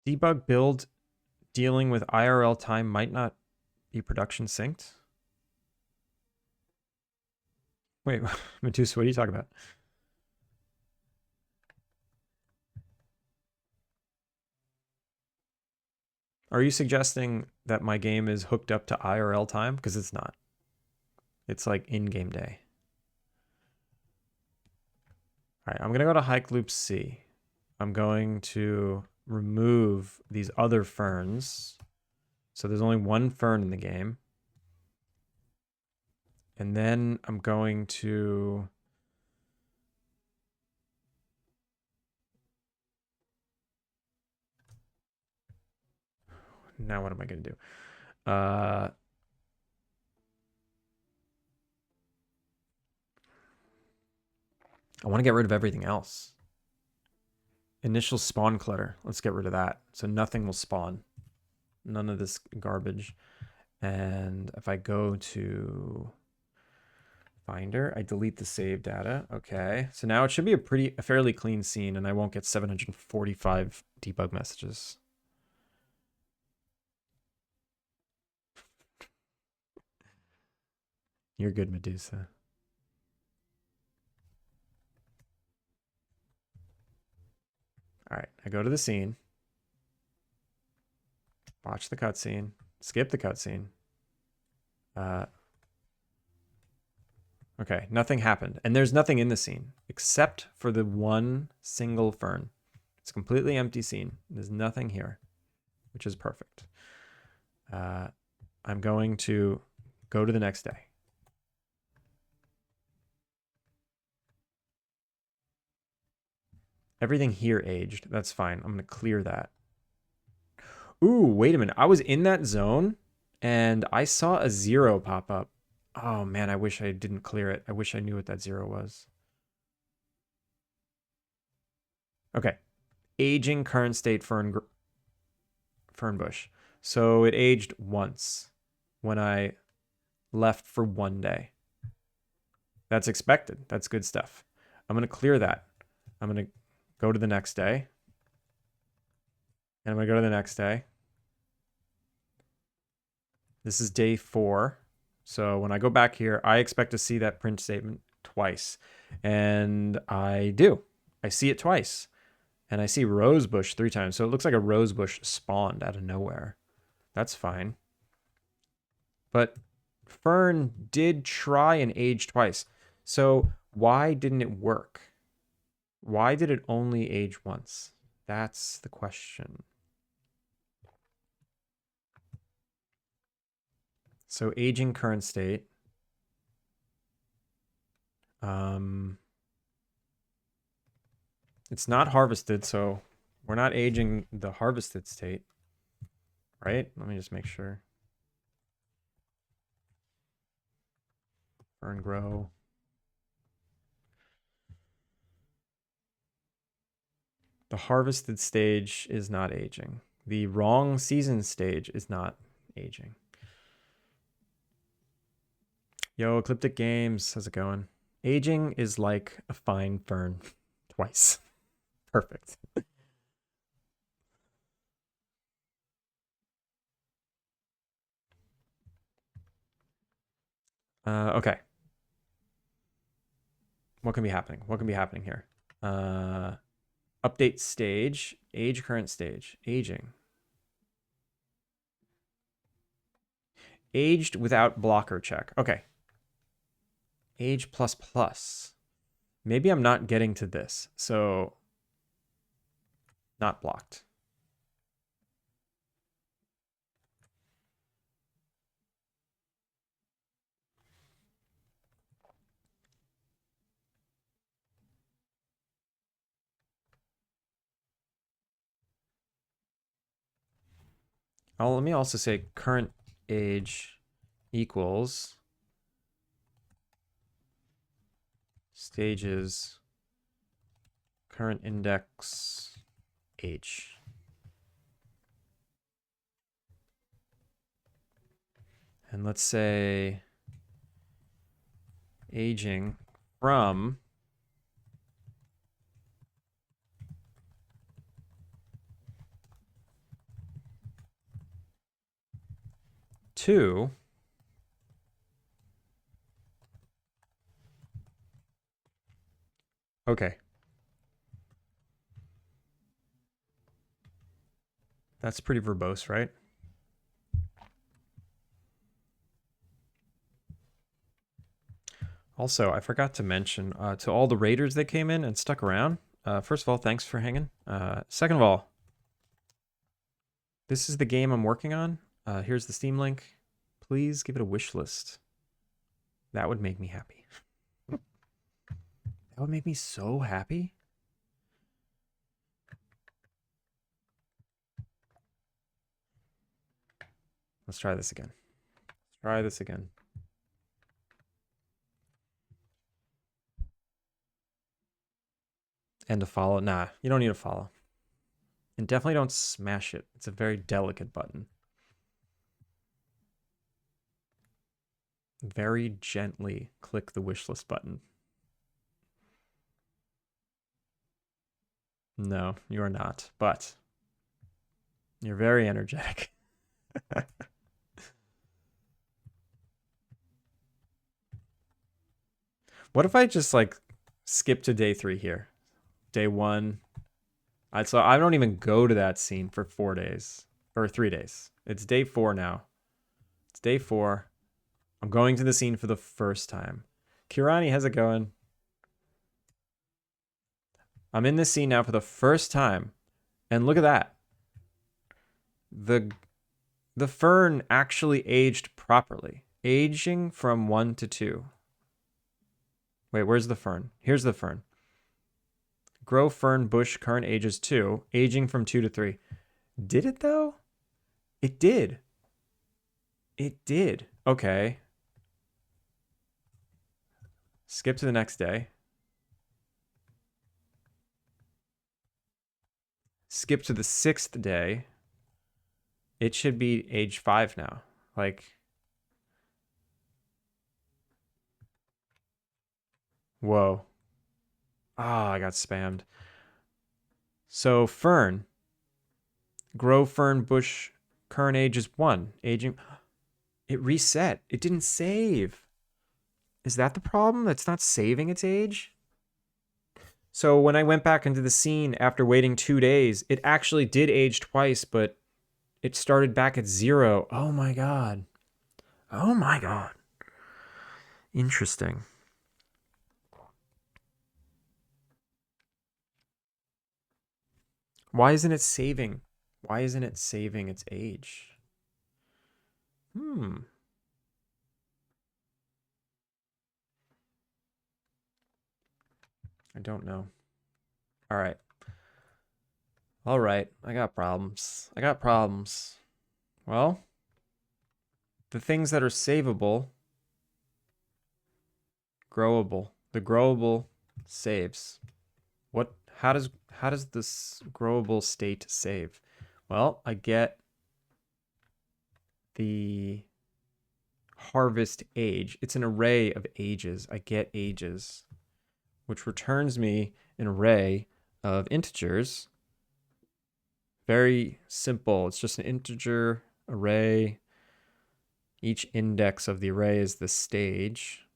Debug build dealing with IRL time might not be production synced. Wait, Medusa, what are you talking about? Are you suggesting that my game is hooked up to IRL time? Because it's not. It's like in-game day. All right, I'm going to go to Hike Loop C. I'm going to remove these other ferns. So there's only one fern in the game. And then I'm going to... Now what am I going to do? I want to get rid of everything else. Initial spawn clutter. Let's get rid of that. So nothing will spawn. None of this garbage. And if I go to Finder, I delete the save data. Okay. So now it should be a fairly clean scene, and I won't get 745 debug messages. You're good, Medusa. All right, I go to the scene. Watch the cutscene. Skip the cutscene. Okay, nothing happened. And there's nothing in the scene except for the one single fern. It's a completely empty scene. There's nothing here, which is perfect. I'm going to go to the next day. Everything here aged. That's fine. I'm going to clear that. Ooh, wait a minute. I was in that zone and I saw a 0 pop up. Oh man, I wish I didn't clear it. I wish I knew what that 0 was. Okay. Aging current state fern bush. So it aged once when I left for 1 day. That's expected. That's good stuff. I'm going to clear that. I'm going to go to the next day. And I'm going to go to the next day. This is day 4. So when I go back here, I expect to see that print statement twice. And I do. I see it twice. And I see rosebush 3 times. So it looks like a rosebush spawned out of nowhere. That's fine. But fern did try and age twice. So why didn't it work? Why did it only age once? That's the question. So aging current state. It's not harvested, so we're not aging the harvested state, right? Let me just make sure. Fern grow. The harvested stage is not aging. The wrong season stage is not aging. Yo, Ecliptic Games, how's it going? Aging is like a fine fern twice. Perfect. Okay. What can be happening? What can be happening here? Update stage, age current stage, aging. Aged without blocker check. Okay. Age plus plus. Maybe I'm not getting to this. So not blocked. Oh, let me also say current age equals stages current index age. And let's say aging from to okay. That's pretty verbose, right? Also, I forgot to mention to all the raiders that came in and stuck around. First of all, thanks for hanging. Second of all, this is the game I'm working on. Here's the Steam link. Please give it a wish list. That would make me happy. That would make me so happy. Let's try this again. Let's try this again. And to follow. Nah, you don't need to follow. And definitely don't smash it. It's a very delicate button. Very gently click the wishlist button. No, you are not. But you're very energetic. What if I just like skip to day 3 here? Day 1. So I don't even go to that scene for 4 days or 3 days. It's day 4 now. It's day 4. I'm going to the scene for the first time. Kirani, how's it going? I'm in this scene now for the first time. And look at that. The fern actually aged properly. Aging from 1 to 2. Wait, where's the fern? Here's the fern. Grow fern bush current age is 2. Aging from 2 to 3. Did it though? It did. It did. Okay. Skip to the next day. Skip to the 6th day. It should be age 5 now. Like, whoa. Ah, I got spammed. So fern. Grow fern bush current age is 1. Aging. It reset. It didn't save. Is that the problem? It's not saving its age? So when I went back into the scene after waiting 2 days, it actually did age twice, but it started back at 0. Oh my god. Oh my god. Interesting. Why isn't it saving? Why isn't it saving its age? I don't know. All right. All right. I got problems. I got problems. Well, the things that are savable, growable. The growable saves. What how does this growable state save? Well, I get the harvest age. It's an array of ages. I get ages, which returns me an array of integers. Very simple. It's just an integer array. Each index of the array is the stage.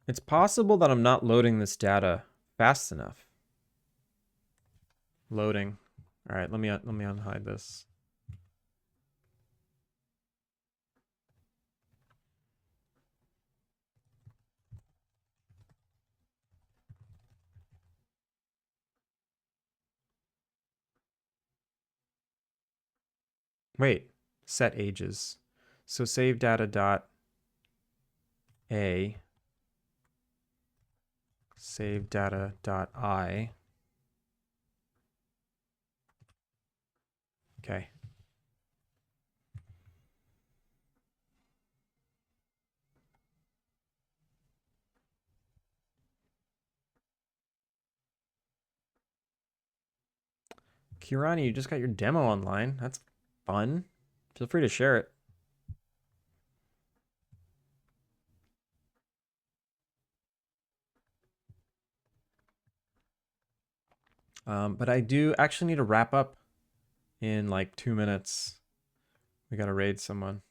It's possible that I'm not loading this data fast enough. Loading. All right, let me unhide this. Wait, set ages. So save data dot a, save data dot I. Okay. Kirani, you just got your demo online. That's fun. Feel free to share it. But I do actually need to wrap up in like 2 minutes. We gotta raid someone.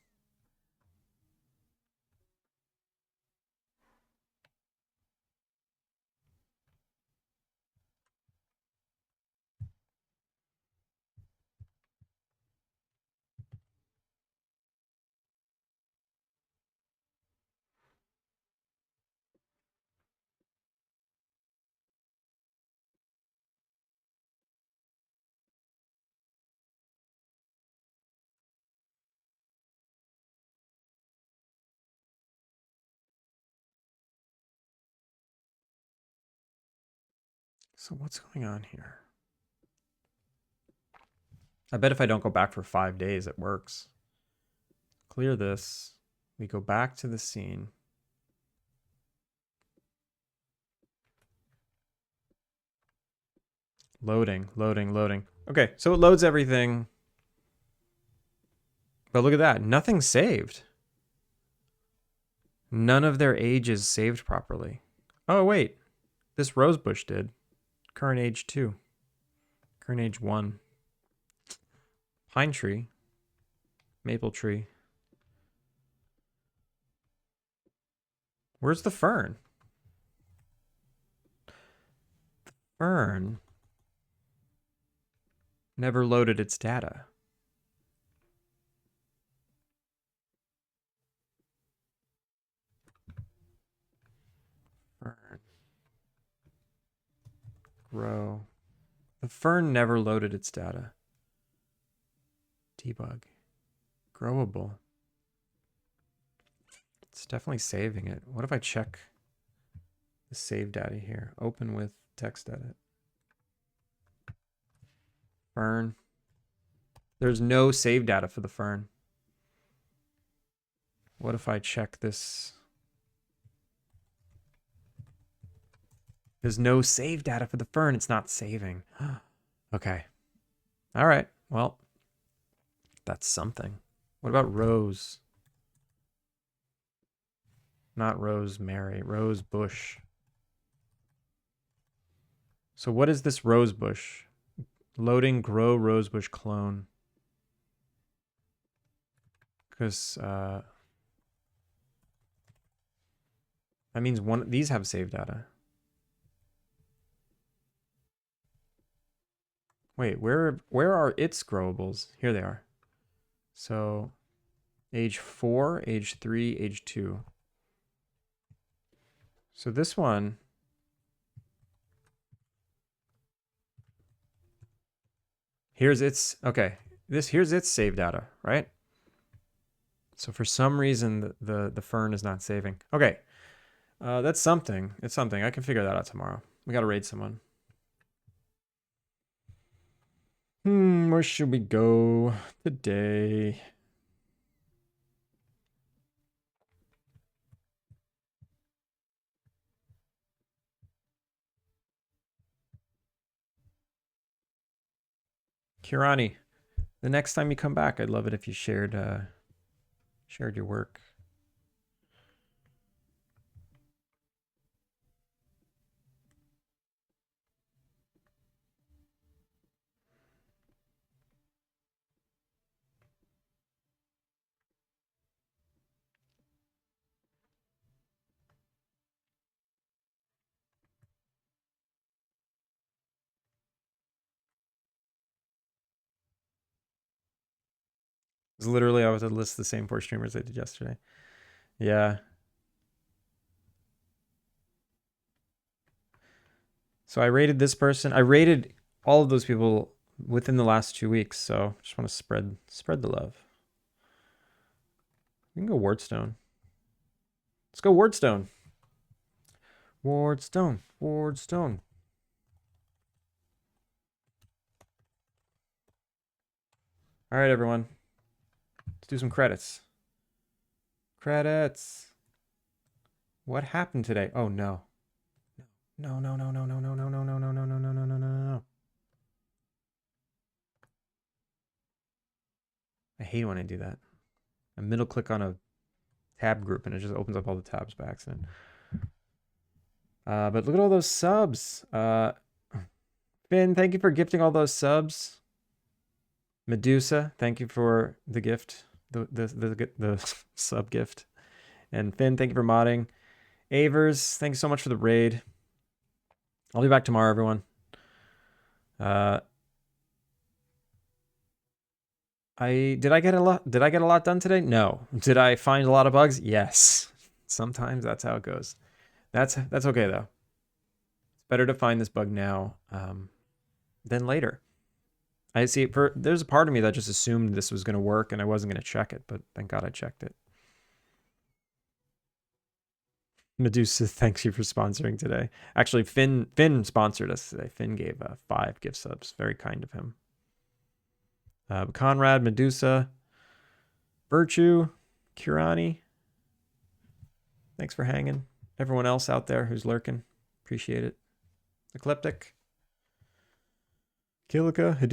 So what's going on here? I bet if I don't go back for 5 days, it works. Clear this. We go back to the scene. Loading, loading, loading. Okay, so it loads everything. But look at that. Nothing's saved. None of their ages saved properly. Oh, wait. This rosebush did. Current age 2. Current age 1. Pine tree. Maple tree. Where's the fern? The fern never loaded its data. Fern. Grow. The fern never loaded its data. Debug. Growable. It's definitely saving it. What if I check the save data here? Open with text edit. Fern. There's no save data for the fern. What if I check this? There's no save data for the fern. It's not saving. Okay. All right. Well, that's something. What about rose? Not rosemary. Rose bush. So what is this rose bush? Loading grow rosebush clone. Because that means these have save data. Wait, where are its growables? Here they are. So age 4, age 3, age 2. So this one, here's its, okay, here's its save data, right? So for some reason, the fern is not saving. Okay, that's something. It's something. I can figure that out tomorrow. We got to raid someone. Where should we go today? Kirani, the next time you come back, I'd love it if you shared your work. It's literally, I was to list the same 4 streamers I did yesterday. Yeah. So I rated this person. I rated all of those people within the last 2 weeks, so just want to spread the love. We can go Wardstone. Let's go Wardstone. Wardstone. Wardstone. All right, everyone. Let's do some credits. Credits. What happened today? Oh no. No, no, no, no, no, no, no, no, no, no, no, no, no, no, no, no, no. I hate when I do that. I middle click on a tab group and it just opens up all the tabs by accident. But look at all those subs. Finn, thank you for gifting all those subs. Medusa, thank you for the gift, the sub gift. And Finn, thank you for modding. Avers, thanks so much for the raid. I'll be back tomorrow, everyone. Did I get a lot done today? No. Did I find a lot of bugs? Yes. Sometimes that's how it goes. That's okay though. It's better to find this bug now than later. I see. There's a part of me that just assumed this was going to work and I wasn't going to check it, but thank God I checked it. Medusa, thanks you for sponsoring today. Actually, Finn sponsored us today. Finn gave 5 gift subs. Very kind of him. Conrad, Medusa, Virtue, Kirani. Thanks for hanging. Everyone else out there who's lurking, appreciate it. Ecliptic, Kilika,